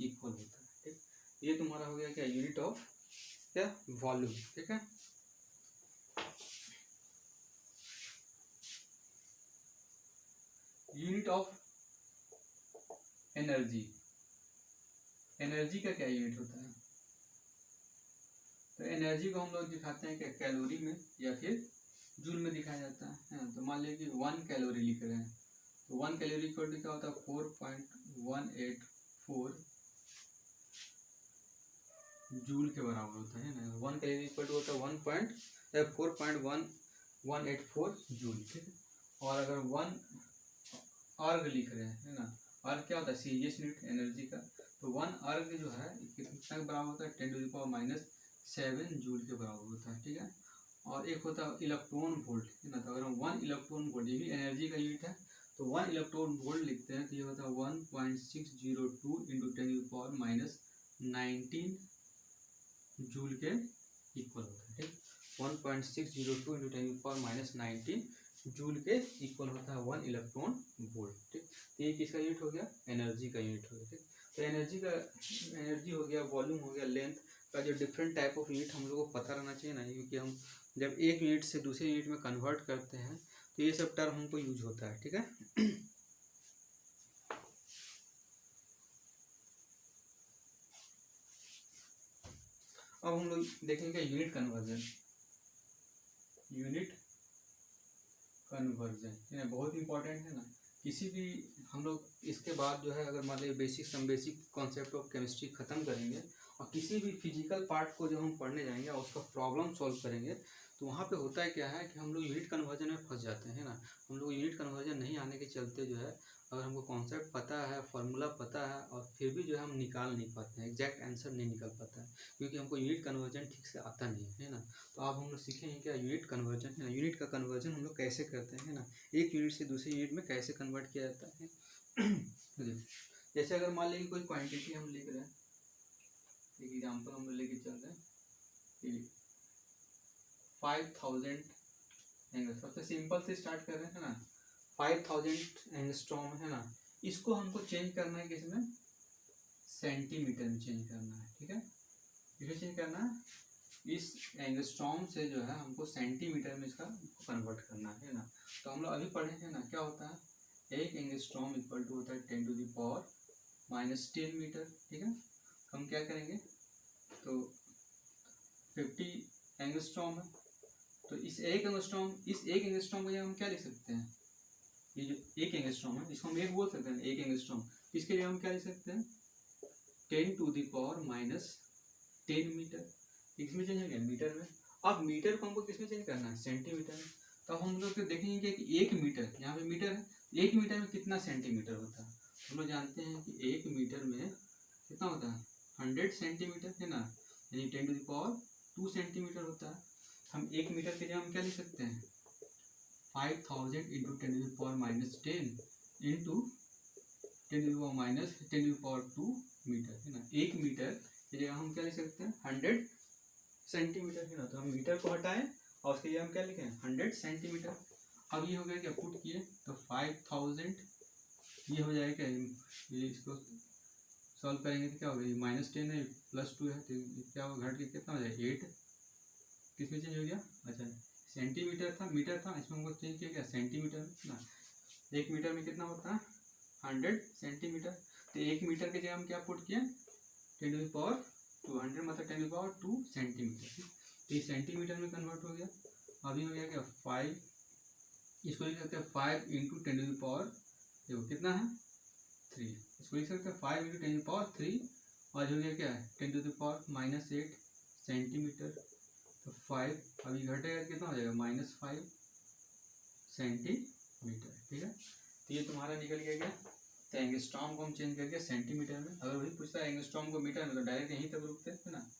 इक्वल होता है। ठीक, ये तुम्हारा हो गया क्या यूनिट ऑफ क्या वॉल्यूम। ठीक है, यूनिट ऑफ एनर्जी, एनर्जी का क्या यूनिट होता है, तो एनर्जी को हम लोग दिखाते हैं क्या कैलोरी में या फिर जूल में दिखाया जाता है। तो मान लीजिए कि 1 कैलोरी लिख रहे हैं, तो 1 कैलोरी इक्वल टू क्या होता है 4.184 जूल के बराबर होता है ना। 1 कैलोरी इक्वल टू होता है 4.1184 जूल। ठीक है, और अगर 1 अर्ग लिख रहे हैं है ना, अर्ग क्या होता है सीरियस यूनिट एनर्जी का, तो 1 अर्ग जो है कितना के बराबर होता है 10⁻⁷ जूल के बराबर होता है। ठीक है, और एक होता है इलेक्ट्रॉन वोल्ट है ना, तो अगर हम 1 इलेक्ट्रॉन वोल्ट, ये भी एनर्जी का यूनिट है, तो 1 इलेक्ट्रॉन वोल्ट लिखते हैं तो ये होता है 1.602 इंटू 10⁻⁹ जूल के इक्वल होता है। ठीक, 1.602 इंटू 10⁻⁹ जूल के इक्वल होता है 1 इलेक्ट्रॉन वोल्ट। ठीक, तो ये किसका यूनिट हो गया, एनर्जी का यूनिट हो गया। ठीक, तो एनर्जी हो गया, वॉल्यूम हो गया, लेंथ का जो डिफरेंट टाइप ऑफ यूनिट हम लोग को पता रहना चाहिए ना, क्योंकि हम जब एक यूनिट से दूसरे यूनिट में कन्वर्ट करते हैं तो ये सब टर्म हमको यूज होता है। ठीक है, अब हम लोग देखेंगे यूनिट कन्वर्जन, यूनिट कन्वर्जन बहुत इंपॉर्टेंट है ना। किसी भी हम लोग इसके बाद जो है अगर मान लीजिए बेसिक कॉन्सेप्ट ऑफ केमिस्ट्री खत्म करेंगे और किसी भी फिजिकल पार्ट को जो हम पढ़ने जाएंगे और उसका प्रॉब्लम सॉल्व करेंगे, तो वहाँ पे होता है क्या है कि हम लोग यूनिट कन्वर्जन में फंस जाते हैं ना। हम लोग यूनिट कन्वर्जन नहीं आने के चलते जो है, अगर हमको कॉन्सेप्ट पता है, फार्मूला पता है, और फिर भी जो है हम निकाल नहीं पाते हैं, एग्जैक्ट आंसर नहीं निकल पाता है, क्योंकि हमको यूनिट कन्वर्जन ठीक से आता नहीं है ना। तो आप हम लोग सीखेंगे क्या यूनिट कन्वर्जन है ना, यूनिट का कन्वर्जन हम लोग कैसे करते हैं ना, एक यूनिट से दूसरे यूनिट में कैसे कन्वर्ट किया जाता है। जैसे अगर मान लीजिए कोई क्वांटिटी हम लिख रहे हैं, एक एग्जांपल हम लोग लेके चल रहे हैं, 5000 एंगस्ट्रॉम, सबसे सिंपल से स्टार्ट कर रहे हैं ना, 5000 एंगस्ट्रॉम है ना, इसको हमको चेंज करना है किसमें, सेंटीमीटर में चेंज करना है, ठीक है। किसमें चेंज करना है, इस एंगस्ट्रॉम से जो है हमको सेंटीमीटर में इसका कन्वर्ट करना है ना। तो हम लोग अभी पढ़े हैं ना, क्या होता है, एक एंगस्ट्रॉम इक्वल टू होता है 10⁻⁻10 मीटर, ठीक है। हम क्या करेंगे, तो 50 एंगस्ट्रॉम है, तो इस एक एंगस्ट्रॉम को हम क्या लिख सकते हैं, ये जो एक एंगस्ट्रॉम है इसको हम एक बोल सकते हैं, एक एंगस्ट्रॉम, इसके लिए हम क्या लिख सकते हैं, 10⁻⁻10 मीटर, किसमें चेंज हो गया, मीटर में। अब मीटर को हमको किसमें चेंज करना है, सेंटीमीटर में। तो हम लोग देखेंगे कि 1 मीटर, यहाँ पे मीटर है, 1 मीटर में कितना सेंटीमीटर होता है। हम लोग जानते हैं कि 1 मीटर में कितना होता है, 100 सेंटीमीटर है ना, यानी 10⁻² सेंटीमीटर होता है। हम 1 मीटर के लिए हम क्या लिख सकते हैं, 5000 इंटू 10⁻⁻10 इंटू 10⁻⁻10⁻² मीटर है ना। 1 मीटर के लिए हम क्या लिख सकते हैं, 100 सेंटीमीटर है ना। तो हम मीटर को हटाएं और उसके लिए हम क्या लिखें, 100 सेंटीमीटर। अब ये हो गया क्या, पुट किए तो 5000, ये हो जाएगा क्या, ये इसको सॉल्व करेंगे तो क्या होगा, ये -10 है +2 है, तो क्या होगा, घट के कितना हो जाएगा 8, किसमें चेंज हो गया, अच्छा सेंटीमीटर था, मीटर था, इसमें हमको चेंज किया गया सेंटीमीटर ना। 1 मीटर में कितना होता है, 100 सेंटीमीटर। तो 1 मीटर के जगह हम क्या पुट किए, 10⁻², मतलब 10⁻² सेंटीमीटर, तो ये सेंटीमीटर में कन्वर्ट हो गया। अभी हो गया क्या 5, इसको लिख सकते हैं 5 इंटू 10⁻, देखो कितना है 3, इसको लिख सकते हैं 5 इंटू 10⁻3, और हो गया क्या 10⁻⁻8 सेंटीमीटर। तो 5 अभी घटेगा कितना हो जाएगा, -5 सेंटीमीटर, ठीक है। तो ये तुम्हारा निकल गया। तो एंगस्ट्रॉम को हम चेंज करके सेंटीमीटर में, अगर वही पूछता है एंगस्ट्रॉम को मीटर में, तो डायरेक्ट यहीं तक रुकते है ना।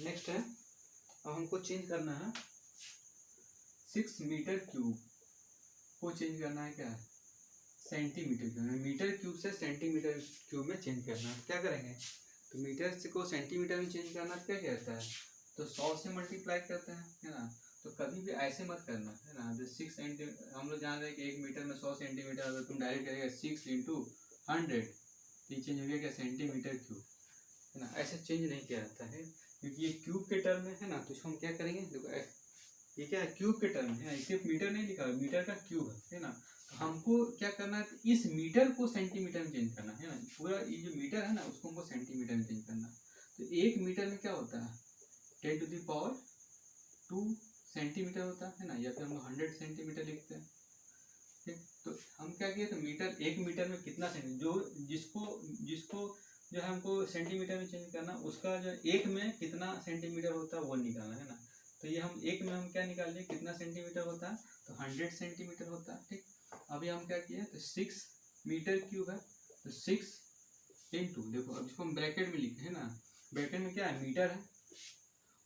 नेक्स्ट है, अब हमको चेंज करना है 6 मीटर क्यूब को चेंज करना है क्या, सेंटीमीटर क्यूब में। मीटर क्यूब से सेंटीमीटर क्यूब में चेंज करना है। क्या करेंगे, तो मीटर से को सेंटीमीटर में चेंज करना क्या कहता है, तो 100 से मल्टीप्लाई करते हैं है ना। तो कभी भी ऐसे मत करना है ना, जो 6 सेंटीमीटर, हम लोग जान रहे हैं कि 1 मीटर में 100 सेंटीमीटर, अगर तुम डायरेक्ट करेगा 6 इंटू 100, तो ये चेंज हो गया क्या, सेंटीमीटर क्यूब है ना। ऐसे चेंज नहीं किया जाता है, क्योंकि ये क्यूब के टर्म में है ना। तो इसको हम क्या करेंगे, देखो ये क्या है, क्यूब के टर्म है, सिर्फ मीटर नहीं लिखा है, मीटर का क्यूब है ना। तो हमको क्या करना है, इस मीटर को सेंटीमीटर में चेंज करना है ना। पूरा ये जो मीटर है ना, उसको हमको सेंटीमीटर में चेंज करना है। तो 1 मीटर में क्या होता है, 10⁻² सेंटीमीटर होता है ना, या फिर हम 100 सेंटीमीटर लिखते हैं, ठीक। तो हम क्या किए, तो मीटर, 1 मीटर में कितना सेंटीमीटर, जो जिसको जो है हमको सेंटीमीटर में चेंज करना, उसका जो 1 में कितना सेंटीमीटर होता है वो निकालना है ना। तो ये हम 1 में हम क्या निकाल लिए, कितना सेंटीमीटर होता है, तो 100 सेंटीमीटर होता है, ठीक। अभी हम क्या किए, तो 6 मीटर क्यूब है, तो 6 इंटू, देखो अब इसको हम ब्रैकेट में लिखे है ना, ब्रैकेट में क्या है, मीटर है,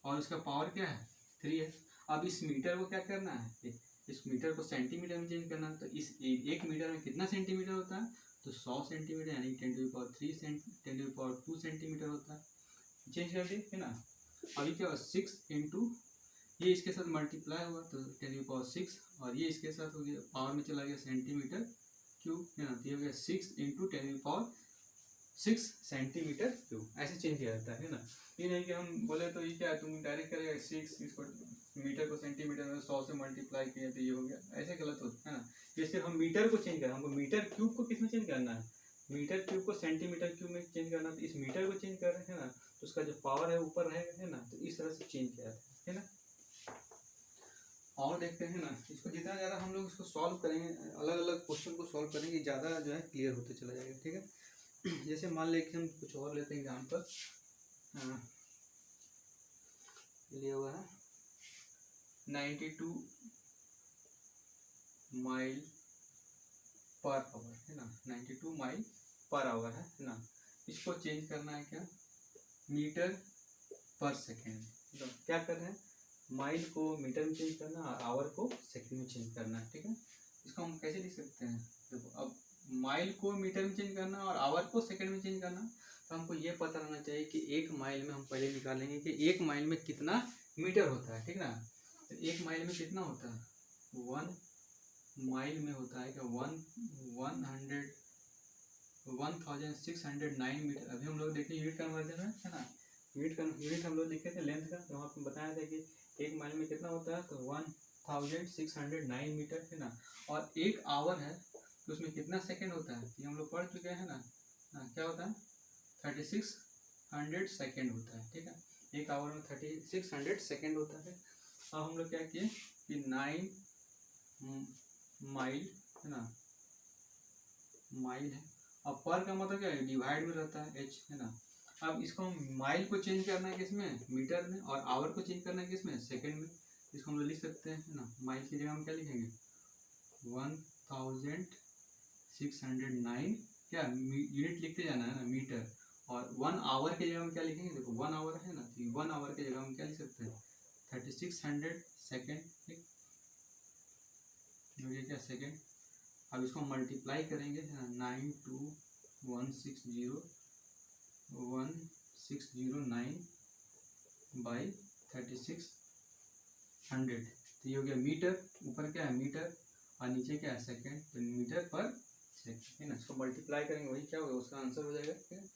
और उसका पावर क्या है 3 है। अब इस मीटर को क्या करना है, इस मीटर को सेंटीमीटर में चेंज करना है। तो इस 1 मीटर में कितना सेंटीमीटर होता है, तो 100 सेंटीमीटर, यानी 10⁻3 10⁻² सेंटीमीटर होता है। चेंज कर दिए है ना। अभी क्या, 6 इंटू, ये इसके साथ मल्टीप्लाई हुआ तो 10⁻6, और ये इसके साथ हो गया, पावर में चला गया सेंटीमीटर क्यूब है ना। तो ये हो गया 6 इंटू 10⁻6 सेंटीमीटर क्यूब। ऐसे चेंज किया जाता है ना। ये नहीं कि हम बोले तो ये क्या है, तुम डायरेक्ट करेगा 6, इसको मीटर को सेंटीमीटर में 100 से मल्टीप्लाई किया तो ये हो गया, ऐसे गलत होता है ना। ये सिर्फ हम मीटर को चेंज करें, हमको मीटर क्यूब को किस में चेंज करना है, मीटर क्यूब को सेंटीमीटर क्यूब में चेंज करना। तो इस मीटर को चेंज कर रहे हैं ना, तो उसका जो पावर है ऊपर रहेगा है ना। तो इस तरह से चेंज किया जाता है ना। और देखते हैं ना, इसको जितना ज़्यादा हम लोग इसको सॉल्व करेंगे, अलग अलग क्वेश्चन को सॉल्व करेंगे, ज़्यादा जो है क्लियर होते चला जाएगा, ठीक है। जैसे मान लें कि हम कुछ और लेते हैं एग्जाम्पल, लिया हुआ है 92 माइल पर आवर है ना, 92 माइल पर आवर है ना। इसको चेंज करना है क्या, मीटर पर सेकेंड। तो क्या कर रहे हैं, माइल को मीटर में चेंज करना, और आवर को सेकंड में चेंज करना है, ठीक है। इसको हम कैसे लिख सकते हैं, देखो अब माइल को मीटर में चेंज करना और आवर को सेकंड में चेंज करना। तो हमको ये पता रहना चाहिए कि एक माइल में हम पहले निकालेंगे कि एक माइल में कितना मीटर होता है, ठीक ना। तो एक माइल में कितना होता है, 1 माइल में होता है क्या 1609 मीटर। अभी हम लोग देखें यूनिट कन्वर्जन है ना, यूनिट हम लोग लिखे थे लेंथ का, तो आपको बताया था कि एक माइल में कितना होता है, तो 1609 मीटर है ना। और एक आवर है तो उसमें कितना सेकंड होता है, ये हम लोग पढ़ चुके हैं ना। क्या होता है, 3600 सेकंड होता है, ठीक है। एक आवर में 3600 सेकंड होता है। अब हम लोग क्या किए कि 9 माइल है ना, माइल है। अब पर का मतलब क्या है, डिवाइड में रहता है एच है ना। अब इसको हम माइल को चेंज करना है किसमें, मीटर में, और आवर को चेंज करना है किसमें, सेकंड में। इसको हम लोग लिख सकते हैं है ना, माइल की जगह हम क्या लिखेंगे 1609 क्या यूनिट लिखते जाना है ना, मीटर। और 1 आवर की जगह हम क्या लिखेंगे, देखो 1 आवर है ना, तो 1 आवर की जगह हम क्या लिख सकते हैं 3600 सेकेंड, ठीक। ये क्या सेकेंड। अब इसको मल्टीप्लाई करेंगे है ना, 921601609 बाई 3600। तो ये हो गया मीटर, ऊपर क्या है मीटर और नीचे क्या है सेकेंड, तो मीटर पर सेकेंड है ना। इसको मल्टीप्लाई करेंगे वही क्या होगा, उसका आंसर हो जाएगा, ठीक है।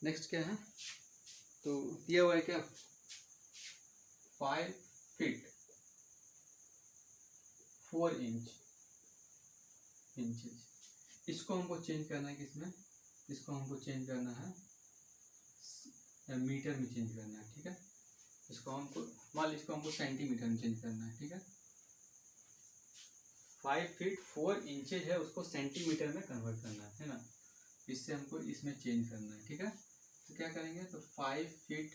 नेक्स्ट क्या है, तो दिया हुआ है क्या 5 फीट 4 इंचेस। इसको हमको चेंज करना है किसमें, इसको हमको चेंज करना है मीटर में चेंज करना है, ठीक है। इसको हमको मान लीजिए इसको हमको सेंटीमीटर में चेंज करना है, ठीक है। 5 फीट 4 इंचेज है, उसको सेंटीमीटर में कन्वर्ट करना है ना। इससे हमको इसमें चेंज करना है, ठीक है। तो क्या करेंगे, तो 5 फीट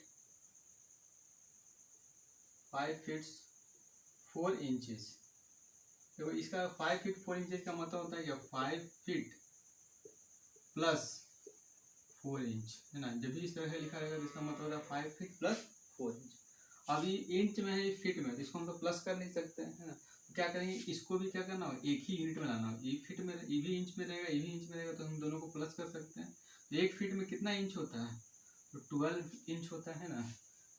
4 इंचेस। देखो इसका 5 फीट 4 इंचेस का मतलब होता है क्या 5 फीट प्लस 4 इंच है ना। जब भी इस तरह से लिखा रहेगा तो इसका मतलब होता है 5 फीट प्लस 4 इंच। अब ये इंच में है, ये फीट में, तो इसको हम तो प्लस कर नहीं सकते हैं है ना। तो क्या करेंगे, इसको भी क्या करना होगा, एक ही यूनिट में लाना होगा। ये फीट में, ये भी इंच में रहेगा, ये भी इंच में रहेगा, तो हम दोनों को प्लस कर सकते हैं। तो एक फीट में कितना इंच होता है, तो 12 इंच होता है ना।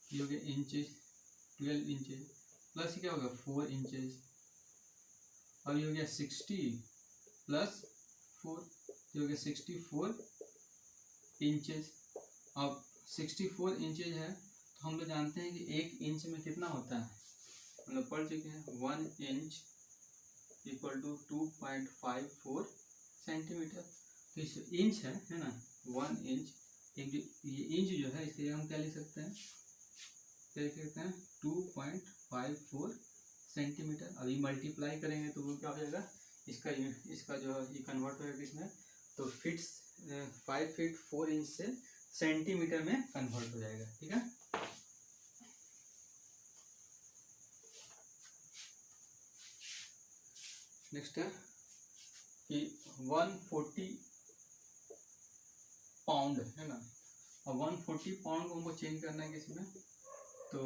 ये हो गया इंचेज, 12 इंचेज प्लस क्या होगा 4 इंचेज। और ये हो गया 60 प्लस 4, ये हो गया 64 इंचेज। अब 64 इंचेज है, तो हम लोग जानते हैं कि एक इंच में कितना होता है, हम लोग पढ़ चुके हैं 1 इंच इक्वल टू 2.54 सेंटीमीटर। तो इस इंच है ना 1 इंच, एक ये इंच जो है इसके हम क्या लिख सकते हैं, क्या लिख सकते हैं 2.54 सेंटीमीटर। अभी मल्टीप्लाई करेंगे तो वो क्या हो जाएगा, इसका जो है ये कन्वर्ट होगा किसमें, तो फीट्स 5 फीट 4 इंच से सेंटीमीटर में कन्वर्ट हो जाएगा, ठीक है। नेक्स्ट है कि 140 पाउंड है ना। और 140 पाउंड को हमको चेंज करना है किसमें, तो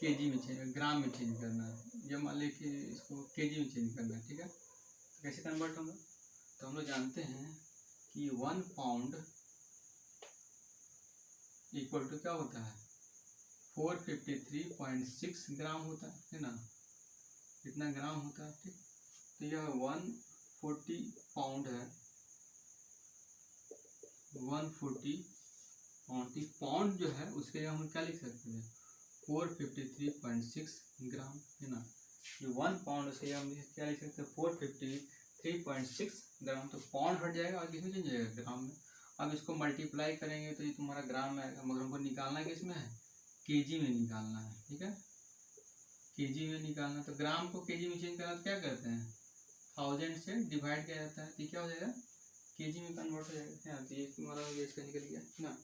केजी में चेंज, ग्राम में चेंज करना है। ये मान लें कि इसको केजी में चेंज करना है, ठीक है। तो कैसे कन्वर्ट होगा, तो हम लोग जानते हैं कि 1 पाउंड इक्वल टू क्या होता है 453.6 ग्राम होता है ना, कितना ग्राम होता है, ठीक। तो यह 140 पाउंड है, 140 पाउंड। पाउंड जो है उसके हम क्या लिख सकते हैं 453.6 ग्राम है ना। ये 1 पाउंड उसके हम क्या लिख सकते हैं 453.6 ग्राम। तो पाउंड हट जाएगा और किसमें चेंज जाएगा ग्राम में। अब इसको मल्टीप्लाई करेंगे तो ये तुम्हारा ग्राम में आएगा, मगर हमको निकालना किसमें है, केजी में निकालना है, ठीक है। केजी में निकालना, तो ग्राम को केजी में चेंज करना तो क्या करते हैं 1000 से डिवाइड किया जाता है, तो क्या हो जाएगा केजी में कन्वर्ट हो जाएगा। तो ये तुम्हारा हो गया, इसका निकल गया ना।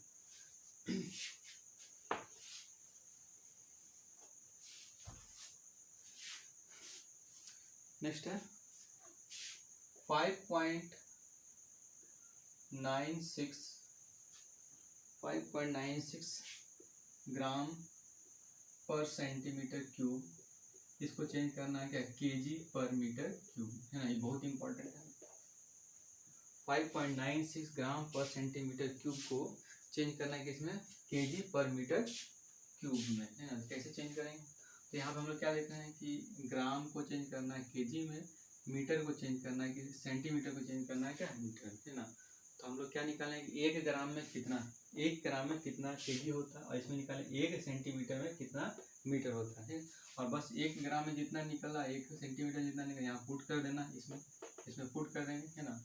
नेक्स्ट है 5.96 ग्राम पर सेंटीमीटर क्यूब, इसको चेंज करना है क्या, केजी पर मीटर क्यूब, है ना, ये बहुत इंपॉर्टेंट है। 5.96 ग्राम पर सेंटीमीटर क्यूब को चेंज करना है किसमें, केजी पर मीटर क्यूब में, है ना। कैसे चेंज करेंगे, तो यहाँ पे हम लोग क्या देखते हैं कि ग्राम को चेंज करना है केजी में, मीटर को चेंज करना है कि सेंटीमीटर को चेंज करना है क्या, मीटर, है ना। तो हम लोग क्या निकालेंगे, 1 ग्राम में कितना, 1 ग्राम में कितना केजी होता है, और इसमें निकालें 1 सेंटीमीटर में कितना मीटर होता है। और बस 1 ग्राम में जितना निकला, 1 सेंटीमीटर जितना निकला, यहाँ पुट कर देना, इसमें पुट कर देंगे, है ना।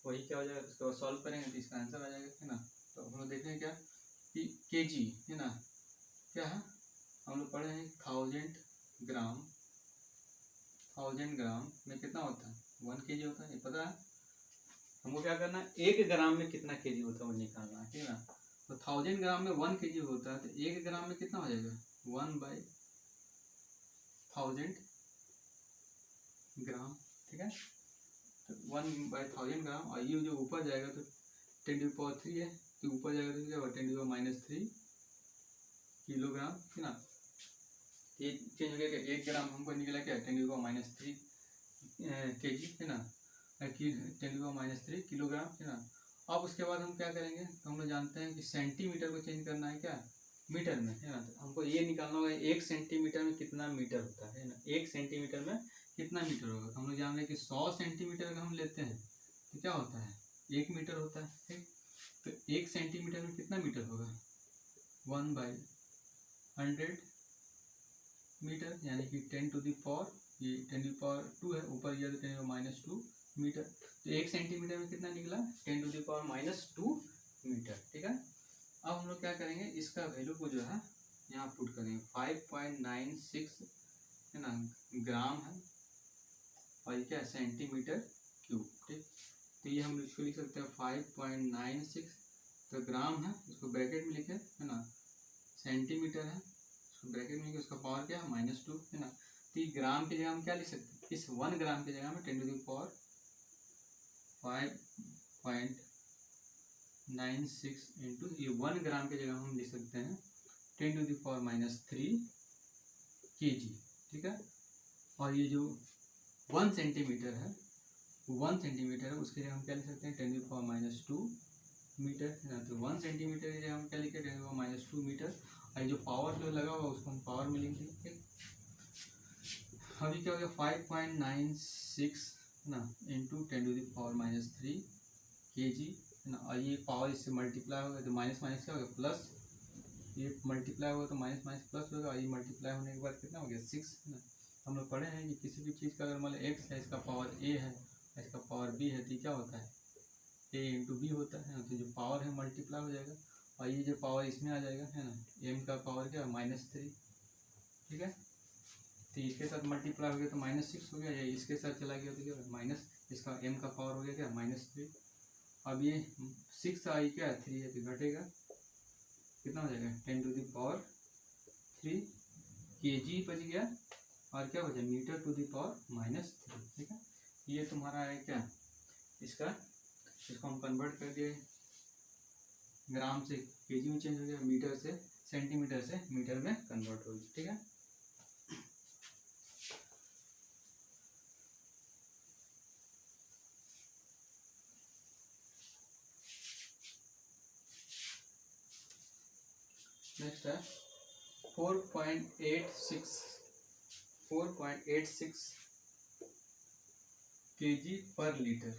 वही क्या हो जाएगा, उसको सॉल्व करेंगे तो इसका आंसर आ जाएगा, है ना। तो हम लोग देखें क्या कि केजी, है ना, क्या है, हम लोग पढ़े हैं 1000 ग्राम में कितना होता है, 1 केजी होता है, ये पता है। हमको क्या करना है, 1 ग्राम में कितना केजी होता है वो निकालना है, ठीक है ना। तो 1000 ग्राम में 1 केजी होता है, तो 1 ग्राम में कितना हो जाएगा, 1/1000 ग्राम, ठीक है। तो 1/1000 ग्राम, और ये जो ऊपर जाएगा तो 10⁻³ है, तो ऊपर जाएगा तो क्या होगा, 10⁻³ किलोग्राम, है ना। ये चेंज हो गया क्या, 1 ग्राम हमको निकला क्या, 10⁻³ केजी, है ना, 10⁻³ किलोग्राम, है ना। अब उसके बाद हम क्या करेंगे, तो हम लोग जानते हैं कि सेंटीमीटर को चेंज करना है क्या, मीटर में, है ना। तो हमको ये निकालना होगा 1 सेंटीमीटर में कितना मीटर होता है ना, 1 सेंटीमीटर में कितना मीटर होगा। तो हम लोग जान रहे हैं कि 100 सेंटीमीटर का हम लेते हैं तो क्या होता है, 1 मीटर होता है, ठीक। तो 1 सेंटीमीटर में कितना मीटर होगा, 1/100 मीटर, यानी कि 10⁻², ये 10⁻² है, ऊपर गया तो 10⁻² मीटर। तो 1 सेंटीमीटर में कितना निकला, 10⁻² मीटर, ठीक है। अब हम लोग क्या करेंगे, इसका वैल्यू को जो है यहाँ पुट करेंगे, 5.96, है ना, ग्राम है, और ये क्या है, सेंटीमीटर क्यूब, ठीक। तो ये हम इसको लिख सकते हैं 5.96, तो ग्राम है, इसको ब्रैकेट में लिखे, है ना, सेंटीमीटर है, इसको ब्रैकेट में लिखे, उसका पावर क्या है, -2, है ना। तो ये ग्राम की जगह हम क्या लिख सकते हैं, इस 1 ग्राम की जगह में 10⁻5.96 इंटू, ये 1 ग्राम की जगह हम लिख सकते हैं 10⁻³ kg, ठीक है। और ये जो 1 सेंटीमीटर है, 1 सेंटीमीटर है, उसके जगह हम क्या लिख सकते हैं, 10⁻² मीटर, है ना। तो 1 सेंटीमीटर की जगह हम क्या लिखे, 10⁻² मीटर, और जो पावर जो लगा हुआ उसको हम पावर में लिख देंगे, ठीक। अभी क्या हो गया, 5.96, है ना, इंटू 10⁻³ kg, है ना। और ये पावर इससे मल्टीप्लाई होगा तो माइनस माइनस क्या होगा, प्लस, ये मल्टीप्लाई होगा तो माइनस माइनस प्लस होगा, और ये मल्टीप्लाई होने के बाद कितना हो गया, 6, है ना। हम लोग पढ़े हैं कि किसी भी चीज़ का अगर मान लो x है, इसका पावर a है, इसका पावर b है, तो क्या होता है, a इंटू बी होता है ना। तो जो पावर है मल्टीप्लाई हो जाएगा, और ये जो पावर इसमें आ जाएगा, है ना, m का पावर क्या है, -3, ठीक है। तो इसके साथ मल्टीप्लाई हो गया तो -6 हो गया, या इसके साथ चला गया तो क्या होगा, माइनस, इसका m का पावर हो गया क्या, -3। अब ये 6 आई क्या है, 3 है, तो घटेगा, कितना हो जाएगा, 10⁻³ kg बच गया, और क्या बचा, मीटर टू द पावर -3, ठीक है। ये तुम्हारा है क्या, इसको हम कन्वर्ट कर दिए, ग्राम से केजी में चेंज हो गया, मीटर से सेंटीमीटर से मीटर में कन्वर्ट हो गया, ठीक है। नेक्स्ट है 4.86 केजी पर लीटर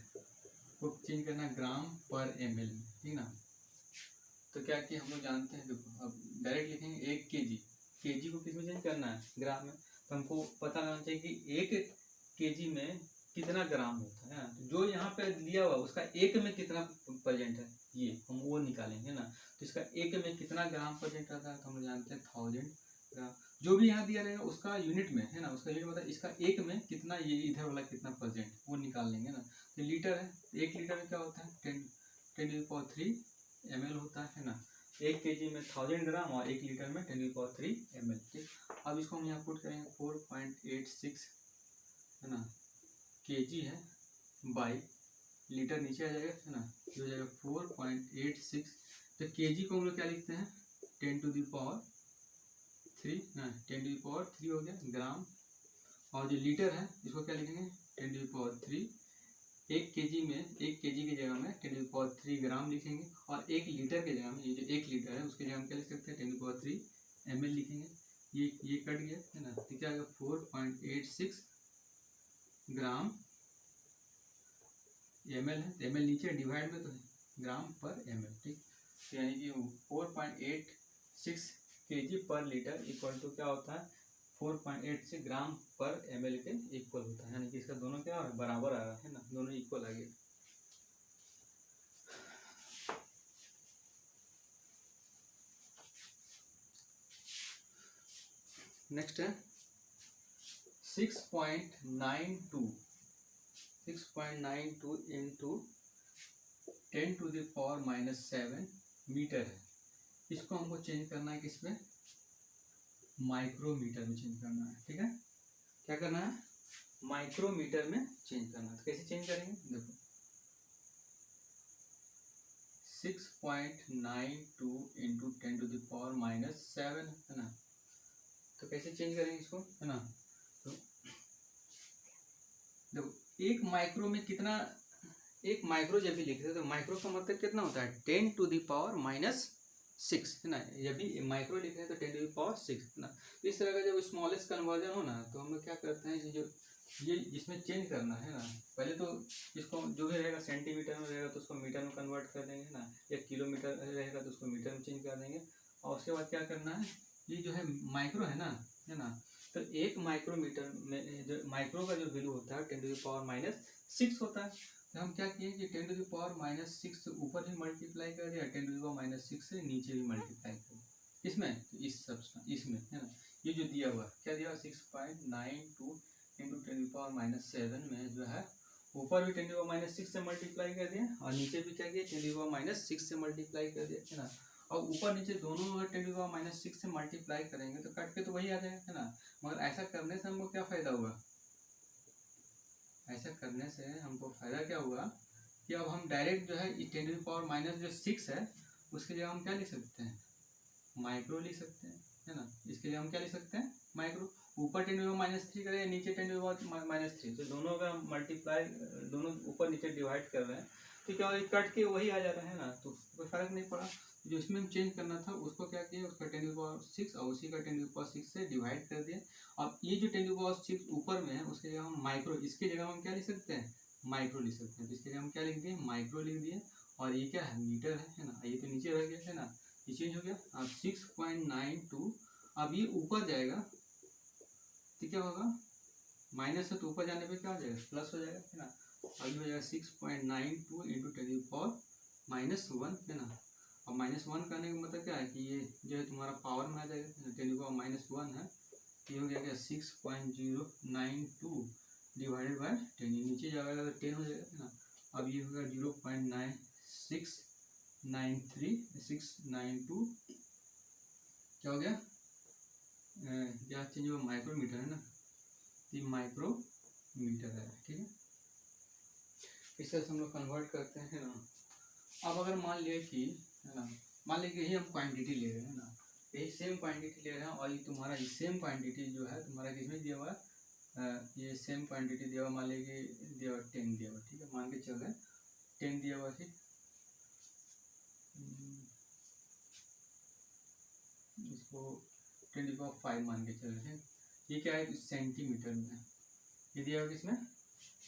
को चेंज करना ग्राम पर ml, ठीक ना। तो क्या कि हम लोग जानते हैं, देखो अब डायरेक्ट लिखेंगे 1 केजी, केजी को किस में चेंज करना है, ग्राम में। तो हमको पता लगाना चाहिए कि 1 केजी में कितना ग्राम होता है, जो यहाँ पे दिया हुआ उसका 1 में कितना प्रेजेंट है, ये हम वो निकालेंगे ना। तो इसका 1 में कितना ग्राम प्रेजेंट रहता है, तो हम जानते हैं 1000 ग्राम। जो भी यहाँ दिया रहेगा उसका यूनिट में, है ना, उसका यूनिट मतलब इसका 1 में कितना, ये इधर वाला कितना प्रेजेंट वो निकाल लेंगे ना। तो लीटर है, 1 लीटर में क्या होता है, 10⁻³ ml होता है ना। 1 केजी में 1000 ग्राम और 1 लीटर में 10⁻³ ml, ठीक। अब इसको हम यहाँ पुट करेंगे 4.86, है ना, केजी है, बाई लीटर नीचे आ जाएगा, है ना, ये हो जाएगा 4.86। तो केजी को हम लोग क्या लिखते हैं, 10⁻³ 3 ना, 10⁻³ हो गया ग्राम। और जो लीटर है इसको क्या लिखेंगे, 10⁻³ 1 kg में, 1 kg की जगह में 10⁻³ ग्राम लिखेंगे। और 1 लीटर की जगह में, ये जो 1 लीटर है उसकी जगह हम क्या लिख सकते हैं, 10⁻³ ml लिखेंगे। ये कट गया है ना, तो क्या आएगा 4.86 ग्राम ml है, तो ml नीचे डिवाइड में तो है, ग्राम पर ml, ठीक। तो यानी कि 4.86 kg पर लीटर इक्वल टू क्या होता है, 4.86 ग्राम पर ml के इक्वल होता है। यानी कि इसका दोनों क्या है, बराबर आ रहा है ना, दोनों इक्वल आ गया। नेक्स्ट है 6.92 इंटू 10⁻⁻7 मीटर है। इसको हमको चेंज करना है किस में, माइक्रोमीटर में चेंज करना है, ठीक है। क्या करना है, माइक्रोमीटर में चेंज करना है। तो कैसे चेंज करेंगे, देखो 6.92 इंटू 10⁻⁻7 है ना, तो कैसे चेंज करेंगे इसको, है ना। तो देखो एक माइक्रो में कितना, एक माइक्रो जब भी लिखते हैं तो माइक्रो का मतलब कितना होता है, 10⁻⁻6 है ना। जब भी माइक्रो लिख रहे हैं तो 10⁻6 है ना। तो इस तरह का जब स्मॉलेस्ट कन्वर्जन हो ना, तो हम लोग क्या करते हैं, जो ये इसमें चेंज करना है ना, पहले तो इसको जो भी रहेगा सेंटीमीटर में रहेगा तो उसको मीटर में कन्वर्ट कर देंगे ना, या किलोमीटर रहेगा तो उसको मीटर में चेंज कर देंगे। और उसके बाद क्या करना है, ये जो है माइक्रो है ना, तो एक माइक्रोमीटर में जो माइक्रो का जो वैल्यू होता है 10⁻⁻6 होता है। तो हम क्या किए कि 10⁻⁻6 से ऊपर ही मल्टीप्लाई कर दिया, 10⁻⁻6 से नीचे भी मल्टीप्लाई कर दिया। इसमें तो इस सब इसमें है ना, ये जो दिया हुआ क्या दिया, 6.92 इंटू 10⁻⁻7 में जो है ऊपर भी 10⁻⁻6 से मल्टीप्लाई कर दिया और नीचे भी क्या किया, 10⁻⁻6 से मल्टीप्लाई कर दिया, है ना। और ऊपर नीचे दोनों अगर 10⁻⁻6 से मल्टीप्लाई करेंगे तो कट के तो वही आ जाएगा, है ना। मगर ऐसा करने से हमको क्या फायदा हुआ, ऐसा करने से हमको फायदा क्या हुआ कि अब हम डायरेक्ट जो है 10⁻⁻6 है उसकी जगह हम क्या लिख सकते हैं, माइक्रो लिख सकते हैं, है ना। इसके लिए हम क्या लिख सकते हैं, माइक्रो। ऊपर 10⁻⁻3 करें, नीचे 10⁻⁻3, तो दोनों का मल्टीप्लाई, दोनों ऊपर नीचे डिवाइड कर रहे हैं तो क्या कट के वही आ जा रहा है ना, तो कोई फर्क नहीं पड़ा। जो इसमें हम चेंज करना था उसको क्या किया, उसका 10⁻6 और उसी का 10⁻6 से डिवाइड कर दिया। अब ये जो 10⁻6 ऊपर में है उसके जगह हम माइक्रो, इसके जगह हम क्या लिख सकते हैं, माइक्रो लिख सकते हैं। तो इसके जगह हम क्या लिख दिए, माइक्रो लिख दिए। और ये क्या है, मीटर है ना, ये तो नीचे रह गया, है ना, ये चेंज हो गया। अब 6.92, अब ये ऊपर जाएगा तो क्या होगा, माइनस है तो ऊपर जाने पे क्या हो जाएगा, प्लस हो जाएगा, है ना। अब हो जाएगा 6.92 इंटू 10⁻⁻1 है ना। अब -1 करने का मतलब क्या है कि ये जो है तुम्हारा पावर में आ जाएगा, 10⁻⁻1 है, ये हो जाएगा 6.092 डिवाइडेड बाय 10, नीचे जाएगा तो 10 हो जाएगा, है ना। अब ये होगा 0.9692 क्या हो गया, क्या चेंज हुआ, माइक्रोमीटर है ना, ये माइक्रोमीटर है, ठीक है। इस तरह से हम लोग कन्वर्ट करते हैं ना। अब अगर मान लिया कि, है ना, मान लिया कि यही हम क्वांटिटी ले रहे हैं ना, यही सेम क्वांटिटी ले रहे हैं और ये तुम्हारा ये सेम क्वांटिटी जो है तुम्हारा किसमें दिया हुआ है, ये सेम क्वांटिटी दिया हुआ, मान लीजिए दिया हुआ 10 दिया हुआ, ठीक है, मान के चल रहे हैं 10 दिया हुआ, ठीक। इसको 10⁵ मान के चल रहे हैं। ये क्या है, सेंटीमीटर में, ये दिया हुआ किसमें,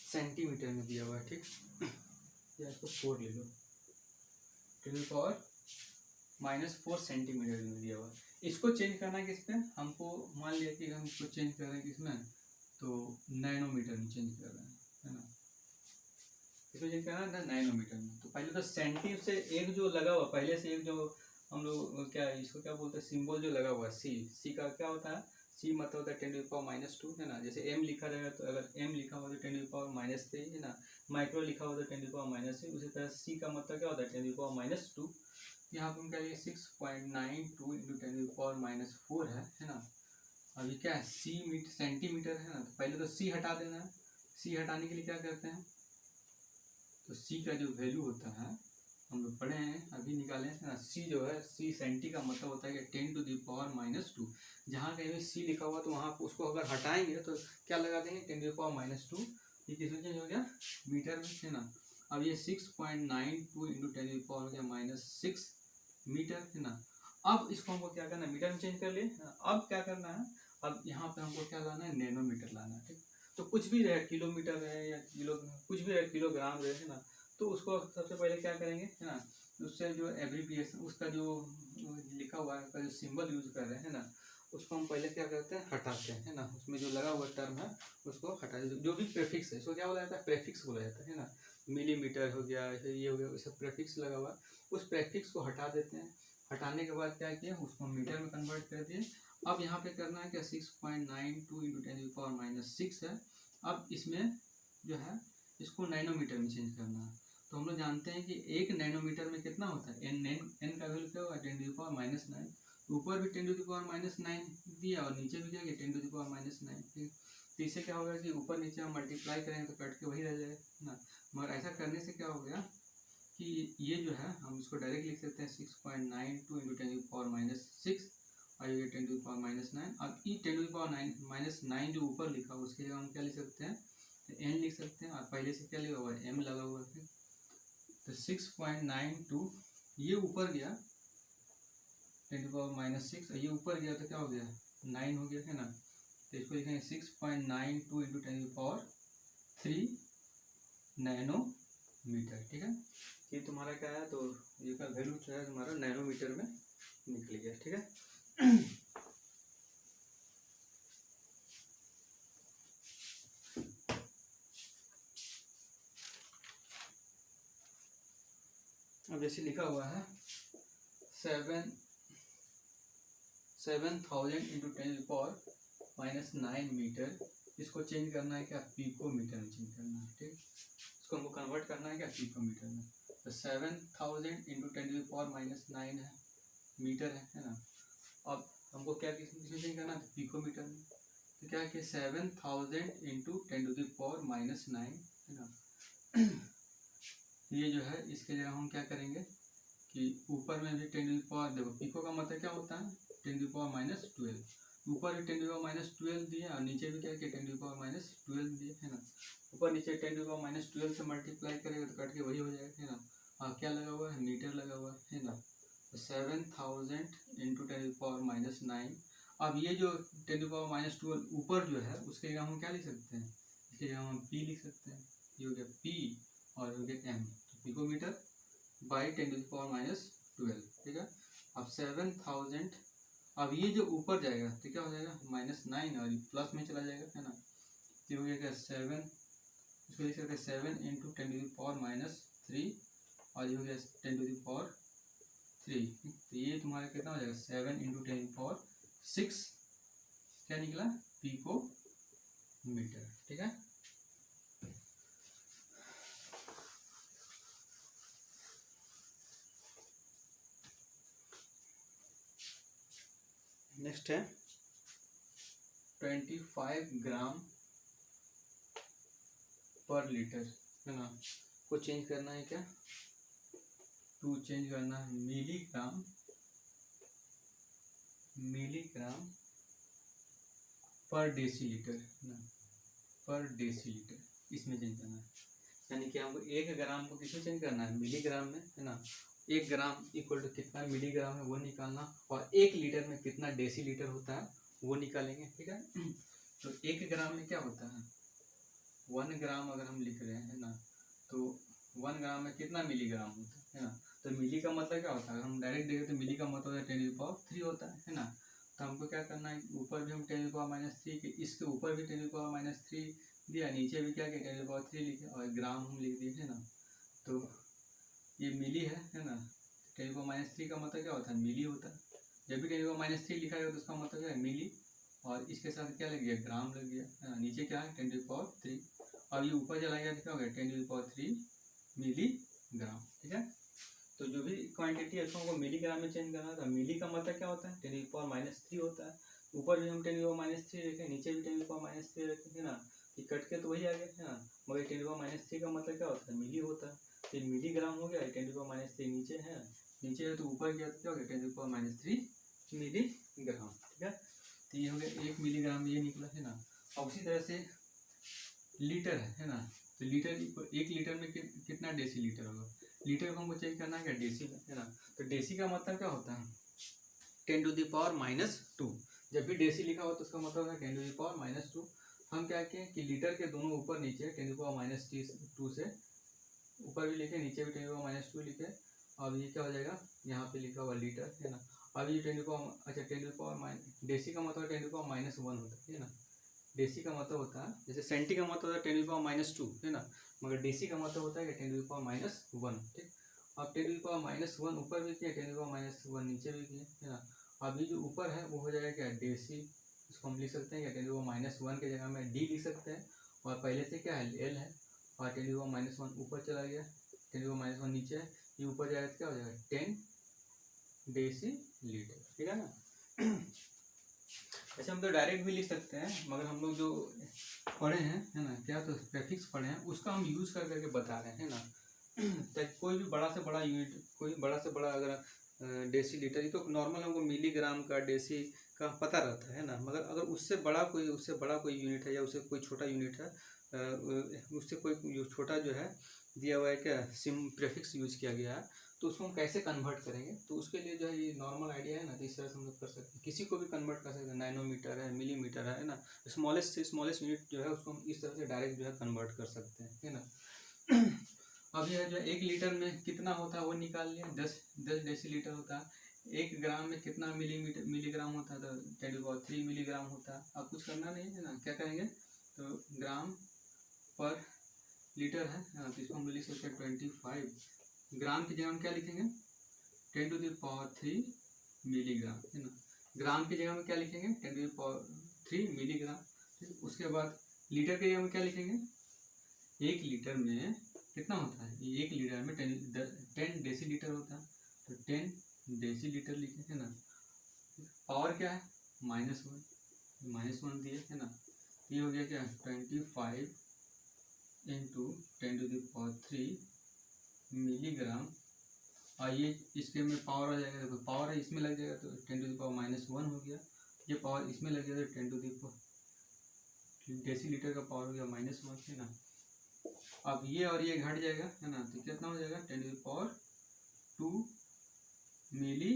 सेंटीमीटर में दिया हुआ है, ठीक। या इसको 4 ले लो, 10⁻⁻4 सेंटीमीटर में दिया हुआ। इसको चेंज करना है किस पे, हमको मान लिया कि हम इसको चेंज कर रहे हैं किसमें, तो नैनोमीटर में चेंज कर रहे हैं, है ना। इसको चेंज करना है नैनोमीटर में। तो पहले तो सेंटी से एक जो लगा हुआ, पहले से एक जो हम लोग क्या इसको क्या बोलते हैं, सिंबल जो लगा हुआ है सी का क्या होता है, सी मतलब होता है 10⁻⁻2 है ना। जैसे एम लिखा रहेगा तो अगर एम लिखा हुआ तो 10⁻⁻3 है ना, माइक्रो लिखा हुआ तो 10⁻⁻6, उसी तरह सी का मतलब क्या होता है 10⁻⁻2। यहाँ पर हम क्या लिए 6.92 इंटू 10⁻⁻4 है ना। अभी क्या है, सी सेंटीमीटर है ना, तो पहले तो सी हटा देना है। सी हटाने के लिए क्या करते हैं, तो सी का जो वैल्यू होता है हम लोग पढ़े हैं, अभी निकाले हैं ना। सी जो है, सी सेंटी का मतलब होता है कि 10⁻⁻²। जहाँ कहीं भी सी लिखा हुआ तो वहाँ उसको अगर हटाएंगे तो क्या लगा देंगे, 10⁻²। ये किसमें चेंज हो गया, मीटर में, है ना। अब ये 6.92 इंटू 10⁻⁻6 मीटर, है ना। अब इसको हमको क्या करना है, मीटर में चेंज कर लिए। अब क्या करना है, अब यहाँ पे हमको क्या लाना है, नैनोमीटर लाना है, ठीक। तो कुछ भी रहे, किलोमीटर रहे या किलो, कुछ भी रहे, किलोग्राम रहे, है ना। तो उसको सबसे पहले क्या करेंगे, है ना, उससे जो एब्रीविएशन, उसका जो लिखा हुआ है, जो सिंबल यूज कर रहे हैं ना, उसको हम पहले क्या करते हैं, हटाते हैं, है ना। उसमें जो लगा हुआ टर्म है उसको हटा, जो भी प्रेफिक्स है इसको क्या बोला जाता है, प्रेफिक्स बोला जाता है ना। मिलीमीटर हो गया, ये हो गया, वैसे प्रेफिक्स लगा हुआ, उस प्रेफिक्स को हटा देते हैं। हटाने के बाद क्या किया, उसको मीटर में कन्वर्ट कर दिए। अब यहाँ पे करना है क्या, 6.92 इंटू 10⁻⁻6 है। अब इसमें जो है इसको नैनोमीटर में चेंज करना है। तो हम लोग जानते हैं कि 1 नैनोमीटर में कितना होता है, एन का वैल्यू क्या होगा, 10⁻⁹। ऊपर भी 10⁻⁹ दिया और नीचे भी क्या है, 10⁻⁹। ठीक, तो इससे क्या होगा कि ऊपर नीचे हम मल्टीप्लाई करेंगे तो कट के वही रह जाएगा ना। मगर ऐसा करने से क्या हो गया कि ये जो है हम इसको डायरेक्ट लिख सकते हैं 6.92 इंटू 10⁻⁶, और ये 10⁻⁹। अब ये 10⁻⁹ जो ऊपर लिखा हुआ उसकी जगह हम क्या लिख सकते हैं, एन लिख सकते हैं। और पहले से क्या लिखा हुआ है, एम लगा हुआ है। तो 6.92 ये ऊपर गया 10⁻⁶, ये ऊपर गया तो क्या हो गया, 9 हो गया, है ना। तो इसको लिखेंगे 6.92 इंटू 10⁻³ नैनोमीटर, ठीक है। ये तुम्हारा क्या है, तो ये का वैल्यू जो है तुम्हारा नैनोमीटर में निकल गया, ठीक है। अब जैसे लिखा हुआ है 7,000 इंटू 10⁻⁹ मीटर, इसको चेंज करना है क्या, पिकोमीटर में चेंज करना है, ठीक। इसको हमको कन्वर्ट करना है क्या, पिकोमीटर में। तो 7,000 इंटू 10⁻⁹ है, मीटर है ना। अब हमको क्या किसमें चेंज करना है, पिकोमीटर में। तो क्या है कि 7,000 इंटू 10⁻⁹ है ना। ये जो है इसके जगह हम क्या करेंगे कि ऊपर में भी 10⁻, देखो पिको का मतलब क्या होता है, 10⁻⁻12। ऊपर भी 10⁻⁻12 दिया और नीचे भी क्या है कि 10⁻⁻12 दिया, है ना। ऊपर नीचे 10⁻⁻12 से मल्टीप्लाई करेगा तो कट के वही हो जाएगा, है ना। और क्या लगा हुआ है, मीटर लगा हुआ है ना। तो 7,000 इंटू 10⁻⁹। अब ये जो 10⁻⁻12 ऊपर जो है उसके जगह हम क्या लिख सकते हैं, इसके जगह हम पी लिख सकते हैं। ये हो गया पी और हो गया एम, पिकोमीटर बाई 10⁻⁻12, ठीक है। अब 7,000, अब ये जो ऊपर जाएगा तो क्या हो जाएगा, -9 और प्लस में चला जाएगा, है ना। तो हो गया क्या 7, इसको लिख सकते हैं 7 इंटू 10⁻³ और ये हो गया 10⁻³। तो ये तुम्हारा कितना हो जाएगा, 7 इंटू 10⁻6 क्या निकला, पिकोमीटर, ठीक है। नेक्स्ट है 25 ग्राम पर लीटर, है ना। को चेंज करना है क्या, टू चेंज करना है मिलीग्राम पर डेसीलीटर, है ना, पर डेसीलीटर इसमें चेंज करना है। यानी कि हमको 1 ग्राम को किसमें चेंज करना है, मिलीग्राम में, है ना। 1 ग्राम इक्वल टू कितना मिलीग्राम है वो निकालना, और 1 लीटर में कितना डेसीलीटर होता है वो निकालेंगे, ठीक है। तो 1 ग्राम में क्या होता है, 1 ग्राम अगर हम लिख रहे हैं, है ना, तो 1 ग्राम में कितना मिलीग्राम होता है ना। तो मिली का मतलब क्या होता है, अगर हम डायरेक्ट देखें तो मिली का मतलब है 10⁻³ होता है ना। तो हमको क्या करना है, ऊपर भी हम 10⁻³ के, इसके ऊपर भी 10⁻³ दिया, नीचे भी क्या किया 10⁻³ लिखे और ग्राम हम लिख दिए, है ना। तो ये मिली है ना। 10⁻³ का मतलब क्या होता है, मिली होता है। जब भी 10⁻³ लिखा गया तो उसका मतलब क्या है, मिली, और इसके साथ क्या लग गया, ग्राम लग गया, है ना। नीचे क्या है 10⁻³, और ये ऊपर चला गया तो क्या हो गया 10⁻³ मिलीग्राम, ठीक है। तो जो भी क्वांटिटी है उसको हमको मिलीग्राम में चेंज करना था। मिली का मतलब क्या होता है, 10⁻³ होता है। ऊपर भी हम 10⁻³ रखें, नीचे भी 10⁻³ रखें, है ना। ये कट के तो वही आ गया, है ना। मगर 10⁻³ का मतलब क्या होता है, मिली होता है। तो मिलीग्राम हो गया, 10⁻³ नीचे है, नीचे है तो ऊपर क्या हो गया 10⁻³ मिलीग्राम, ठीक है। तो ये हो गया 1 मिलीग्राम, ये निकला है ना। अब उसी तरह से लीटर है ना, तो लीटर 1 लीटर में कितना डेसीलीटर होगा, लीटर को हमको चेक करना है क्या, डेसी है ना। तो डेसी का मतलब क्या होता है 10⁻²। जब भी डेसी लिखा हो तो उसका मतलब है 10⁻²। हम क्या किए कि लीटर के दोनों ऊपर नीचे 10⁻² से ऊपर भी लिखे, नीचे भी 10⁻² लिखे। अब ये क्या हो जाएगा, यहाँ पे लिखा हुआ लीटर है ना। अब ये 10 डेसी का मतलब 10⁻1 होता है ना। डेसी का मतलब होता है, जैसे सेंटी का मतलब होता है 10⁻² है ना, मगर डेसी का मतलब होता है 10⁻1, ठीक। अब 10⁻1 ऊपर भी किया, 10⁻1 नीचे भी किए है ना। अभी जो ऊपर है वो हो जाएगा क्या, डेसी। इसको हम लिख सकते हैं क्या, 10⁻1 की जगह में डी लिख सकते हैं, और पहले से क्या है एल है, और 10⁻1 ऊपर चला गया, 10⁻1 नीचे है, ये ऊपर जाएगा तो क्या हो जाएगा 10 डेसीलीटर, ठीक है ना। ऐसे हम तो डायरेक्ट भी लिख सकते हैं, मगर हम लोग जो पढ़े हैं है ना, क्या तो प्रेफिक्स पढ़े हैं उसका हम यूज़ कर करके बता रहे हैं ना। कोई भी बड़ा से बड़ा यूनिट, कोई बड़ा से बड़ा अगर डेसीलीटर, ये तो नॉर्मल हमको मिलीग्राम का डेसी का पता रहता है ना, मगर अगर उससे बड़ा कोई यूनिट है, या उससे कोई छोटा यूनिट है, उससे कोई छोटा जो है दिया हुआ है क्या सिम प्रेफिक्स यूज किया गया है, तो उसको हम कैसे कन्वर्ट करेंगे, तो उसके लिए जो है ये नॉर्मल आइडिया है ना, तो इस तरह से हम लोग कर सकते हैं, किसी को भी कन्वर्ट कर सकते हैं, नैनोमीटर है, मिलीमीटर है ना, स्मॉलेस्ट से स्मॉलेस्ट यूनिट जो है उसको हम इस तरह से डायरेक्ट जो है कन्वर्ट कर सकते हैं, है ना। अब यह जो 1 लीटर में कितना होता है वो निकाल लिया, 10 डेसीलीटर होता है। 1 ग्राम में कितना मिलीग्राम होता है, तो 10⁻³ मिलीग्राम होता है। अब कुछ करना नहीं है ना, क्या करेंगे, तो ग्राम पर लीटर है ना, तो इसको हम लिख सकते हैं 25 ग्राम की जगह हम क्या लिखेंगे 10⁻³ मिलीग्राम है ना। ग्राम की जगह में क्या लिखेंगे 10⁻³ मिलीग्राम, ठीक। उसके बाद लीटर की जगह में क्या लिखेंगे, 1 लीटर में कितना होता है, 1 लीटर में 10 डेसीलीटर होता है, तो 10 डेसीलीटर लिखे है ना। पावर क्या है -1 दिए है ना, ये हो गया क्या 25 × 10⁻³ मिलीग्राम, और ये इसके में पावर आ जाएगा, देखो पावर है इसमें लग जाएगा तो 10⁻1 हो गया, ये पावर इसमें लग जाएगा तो 10 डेसीलीटर का पावर हो गया -1 है ना। अब ये और ये घट जाएगा है ना, तो कितना हो जाएगा 10⁻² मिली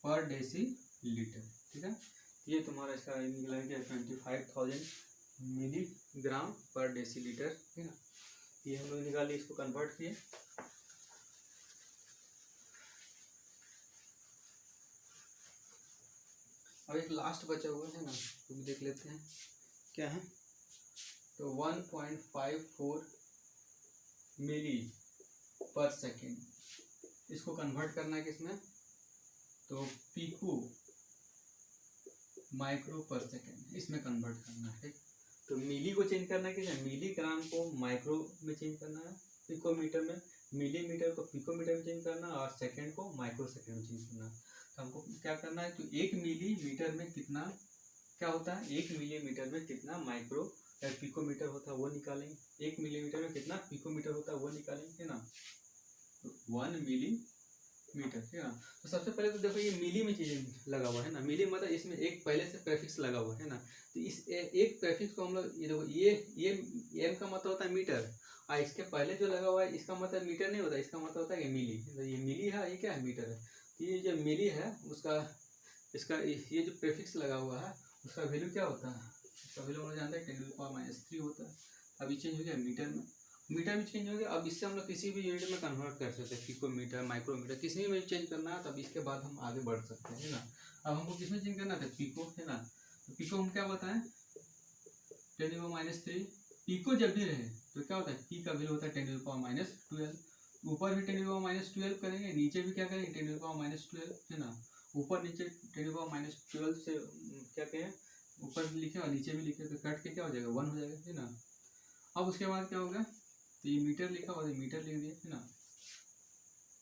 पर डेसीलीटर, ठीक है। ये तुम्हारा इसका निकला है क्या 25,000 मिलीग्राम पर डेसीलीटर, है ना। ये हम लोग निकाले, इसको कन्वर्ट किए। अब एक लास्ट बचा हुआ है ना, तो भी देख लेते हैं क्या है, तो 1.54 मिली पर सेकेंड, इसको कन्वर्ट करना है किसमें, तो पिको माइक्रो पर सेकेंड इसमें कन्वर्ट करना है, ठीक। तो मिली को चेंज करना है किसमें, मिलीग्राम को माइक्रो में चेंज करना है, पिकोमीटर में, मिलीमीटर को पिकोमीटर में चेंज करना है, और सेकेंड को माइक्रो सेकेंड में चेंज करना है। तो हमको क्या करना है, तो 1 मिलीमीटर में कितना क्या होता है, 1 मिलीमीटर में कितना माइक्रो पिकोमीटर होता है वो निकालेंगे, 1 मिलीमीटर में कितना पिकोमीटर होता है वो निकालेंगे, है ना। तो 1 मिलीमीटर, है ना। तो सबसे पहले तो देखो ये मिली में चीज लगा हुआ है ना, मिली मतलब इसमें एक पहले से प्रेफिक्स लगा हुआ है ना, तो इस एक प्रेफिक्स को हम लोग ये देखो, ये एम का मतलब होता है मीटर, और इसके पहले जो लगा हुआ है इसका मतलब मीटर नहीं होता, इसका मतलब होता है मिली, तो ये मिली है, ये क्या है मीटर है। तो ये जो मिली है उसका इसका ये जो प्रेफिक्स लगा हुआ है उसका वैल्यू क्या होता है, उसका वैल्यू हम लोग जानते हैं 10⁻³ होता है। अभी चेंज हो गया मीटर में, मीटर में चेंज हो गया। अब इससे हम लोग किसी भी यूनिट में कन्वर्ट कर सकते हैं, पिकोमीटर माइक्रोमीटर किसी में चेंज करना है, तब इसके बाद हम आगे बढ़ सकते हैं, है ना। अब हमको किसमें चेंज करना था, पिको, है ना। तो पिको हम क्या बताएं 10⁻³ पिको जब भी रहे तो क्या होता है, पी का वैल्यू होता है 10⁻12, ऊपर भी 10⁻12 करेंगे, नीचे भी क्या करेंगे 10⁻12, है ना। ऊपर नीचे 10⁻12 से क्या कहें, ऊपर भी लिखे और नीचे भी लिखे, तो कट के क्या हो जाएगा 1 हो जाएगा, है ना। अब उसके बाद क्या होगा, तो ये मीटर लिखा हुआ, मीटर लिख दिया, है ना।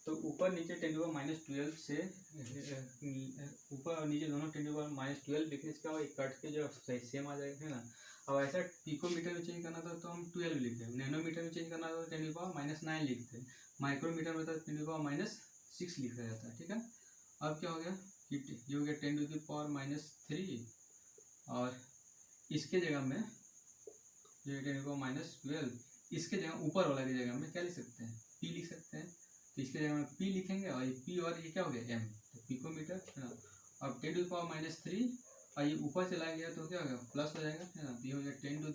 तो ऊपर नीचे 10⁻12 से ऊपर और नीचे दोनों 10⁻12 लिखने से क्या होगा, कट के जो सेम आ जाएगा, है ना। अब ऐसा पिकोमीटर में चेंज करना था तो हम 12 लिखते हैं, नैनोमीटर में चेंज करना था तो 10⁻⁹ लिखते हैं, माइक्रोमीटर में था 10⁻�6 लिखा जाता है। ठीक है, अब क्या हो गया कि ये हो गया 10⁻³ और इसके जगह में ये 10⁻12, इसके जगह ऊपर वाला की जगह में क्या लिख सकते हैं, p लिख सकते हैं। तो इसके जगह में p लिखेंगे और ये p और ये क्या हो गया m, तो पिकोमीटर है ना। अब 10⁻³ और ये ऊपर चला गया तो क्या हो गया प्लस हो जाएगा है ना, तो ये हो गया 10⁹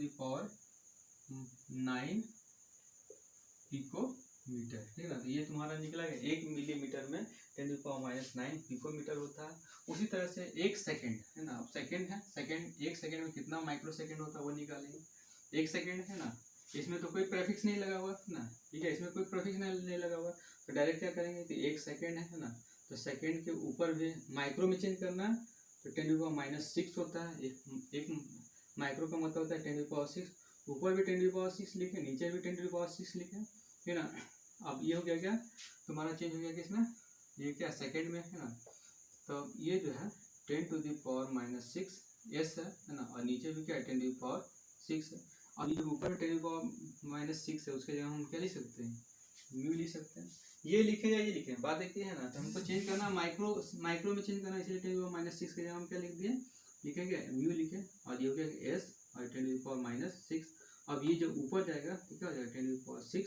पिकोमीटर। ठीक है ना, तो ये तुम्हारा निकला है 1 मिलीमीटर में 10⁻⁹ पिकोमीटर होता है। उसी तरह से 1 सेकेंड है ना, अब सेकेंड है, सेकेंड 1 सेकेंड में कितना माइक्रो सेकेंड होता है वो निकालेंगे। 1 सेकेंड है ना, इसमें तो कोई प्रेफिक्स नहीं लगा हुआ है ना, ठीक है, इसमें कोई प्रेफिक्स नहीं लगा हुआ, तो डायरेक्ट क्या करेंगे कि 1 सेकेंड है ना, तो सेकेंड के ऊपर भी माइक्रो में चेंज करना है तो 10⁻�6 होता है। एक माइक्रो का मतलब होता है 10⁻6, ऊपर भी 10⁻6 लिखे, नीचे भी 10⁻6 लिखे है ना। अब ये हो गया क्या तुम्हारा चेंज हो गया किसमें, ये क्या सेकेंड में है ना, तो ये जो है 10⁻�6 एस है ना, और नीचे भी क्या 10⁻6 है। अब ये ऊपर 10⁻�6 है उसके जगह हम क्या लिख सकते हैं, म्यू लिख सकते हैं। ये लिखे या ये लिखे बात एक ही है ना, तो हमको चेंज करना माइक्रो में चेंज करना, इसलिए 10⁻6 के जगह हम क्या लिख दिए, लिखेंगे म्यू लिखे, और ये हो गया एस और 10⁻6। अब ये जो ऊपर जाएगा तो क्या हो जाएगा 10⁻6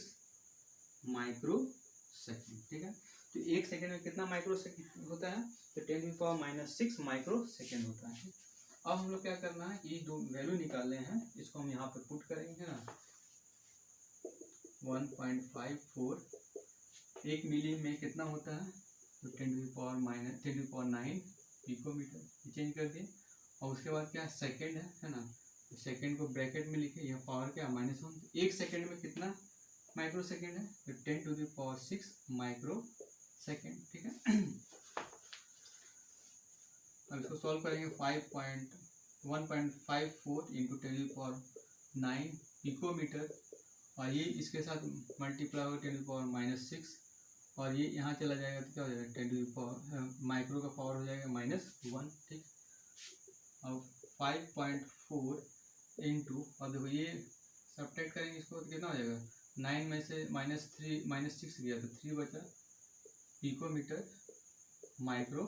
माइक्रो सेकेंड। ठीक है, तो 1 सेकेंड में कितना माइक्रो सेकेंड होता है, तो 10⁻6 माइक्रो सेकेंड होता है। अब हम लोग क्या करना है, ये जो वैल्यू निकाले हैं इसको हम यहाँ पे पुट करेंगे ना, 1.54 1 मिली में कितना होता है, तो 10⁻9 पिकोमीटर चेंज कर दिए। और उसके बाद क्या सेकेंड है ना, तो सेकेंड को ब्रैकेट में लिखे, यह पावर क्या -1, 1 सेकेंड में कितना माइक्रो सेकेंड है, तो 10⁻6 माइक्रो सेकेंड। ठीक है, अब इसको सॉल्व करेंगे 1.54 इंटू 10⁻9 पिकोमीटर, और ये इसके साथ मल्टीप्लाई होगा 10⁻6, और ये यहाँ चला जाएगा तो क्या हो जाएगा माइक्रो का पावर हो जाएगा -1। ठीक, अब 5.4 इंटू, अब देखो ये सब्ट्रैक्ट करेंगे इसको तो कितना हो जाएगा, 9 में से -6 गया तो 3 बचा, पिकोमीटर माइक्रो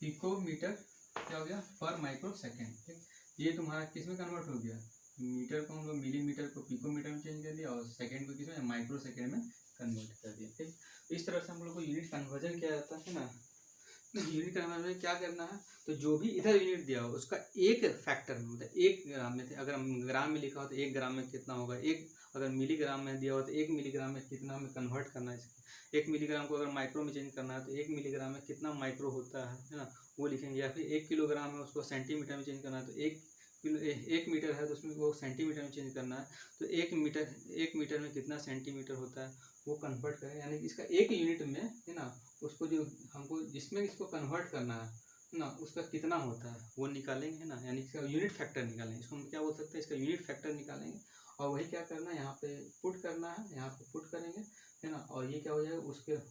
पिकोमीटर क्या हो गया पर माइक्रो सेकेंड। ठीक, ये तुम्हारा किस में कन्वर्ट हो गया, मीटर को हम लोग मिलीमीटर को पिकोमीटर में चेंज कर दिया और सेकेंड को किस में माइक्रो सेकेंड में कन्वर्ट कर दिया। ठीक, इस तरह से हम लोग को यूनिट कन्वर्जन किया जाता है ना। यूनिट कन्वर्जन में क्या करना है, तो जो भी इधर यूनिट दिया हो उसका एक फैक्टर में, मतलब 1 ग्राम में थे, अगर हम ग्राम में लिखा हो तो 1 ग्राम में कितना होगा, एक अगर मिलीग्राम में दिया हो तो 1 मिलीग्राम में कितना में कन्वर्ट करना है। 1 मिलीग्राम को अगर माइक्रो में चेंज करना है तो 1 मिलीग्राम में कितना माइक्रो होता है ना, वो लिखेंगे। या फिर 1 किलोग्राम में उसको सेंटीमीटर में चेंज करना है तो 1 मीटर है तो उसमें वो सेंटीमीटर में चेंज करना है, तो 1 मीटर में कितना सेंटीमीटर होता है वो कन्वर्ट करें, यानी कि इसका एक यूनिट में है ना, उसको जो हमको जिसमें इसको कन्वर्ट करना है ना उसका कितना होता है वो निकालेंगे है ना, यानी इसका यूनिट फैक्टर निकालेंगे। इसको हम क्या बोल सकते हैं, इसका यूनिट फैक्टर निकालेंगे, और वही क्या करना है यहाँ पे पुट करना है, यहाँ पे पुट करेंगे है ना, और ये क्या हो जाएगा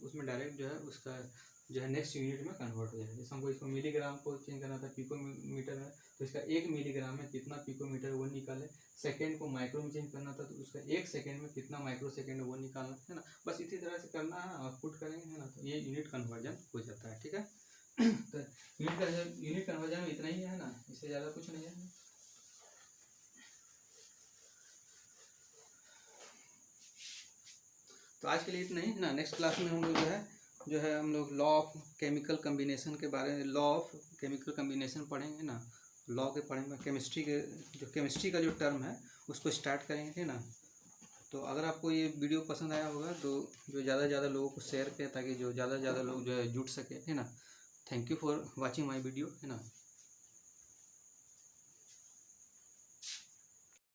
उसमें डायरेक्ट जो है उसका जो है नेक्स्ट यूनिट में कन्वर्ट हो जाएगा। जैसे हमको इसको मिलीग्राम को चेंज करना था पिकोमीटर में, तो इसका 1 मिलीग्राम में कितना पिकोमीटर वो निकाले। सेकेंड को माइक्रो में चेंज करना था तो उसका 1 सेकेंड में कितना माइक्रो सेकेंड वो निकालना है ना, बस इसी तरह से करना है और पुट करेंगे है ना, तो ये यूनिट कन्वर्जन हो जाता है। ठीक है, तो यूनिट कन्वर्जन में इतना ही है ना, इससे ज़्यादा कुछ नहीं है। तो आज के लिए इतना ही ना, नेक्स्ट क्लास में हम लोग जो है हम लोग लॉ ऑफ केमिकल कम्बिनेशन के बारे में, लॉ ऑफ केमिकल कम्बिनेशन पढ़ेंगे ना, लॉ के पढ़ेंगे, केमिस्ट्री का जो टर्म है उसको स्टार्ट करेंगे ना। तो अगर आपको ये वीडियो पसंद आया होगा तो जो ज़्यादा से ज़्यादा लोगों को शेयर करें ताकि जो ज़्यादा से ज़्यादा लोग जो है जुड़ सके है ना। Thank you for watching my video है ना।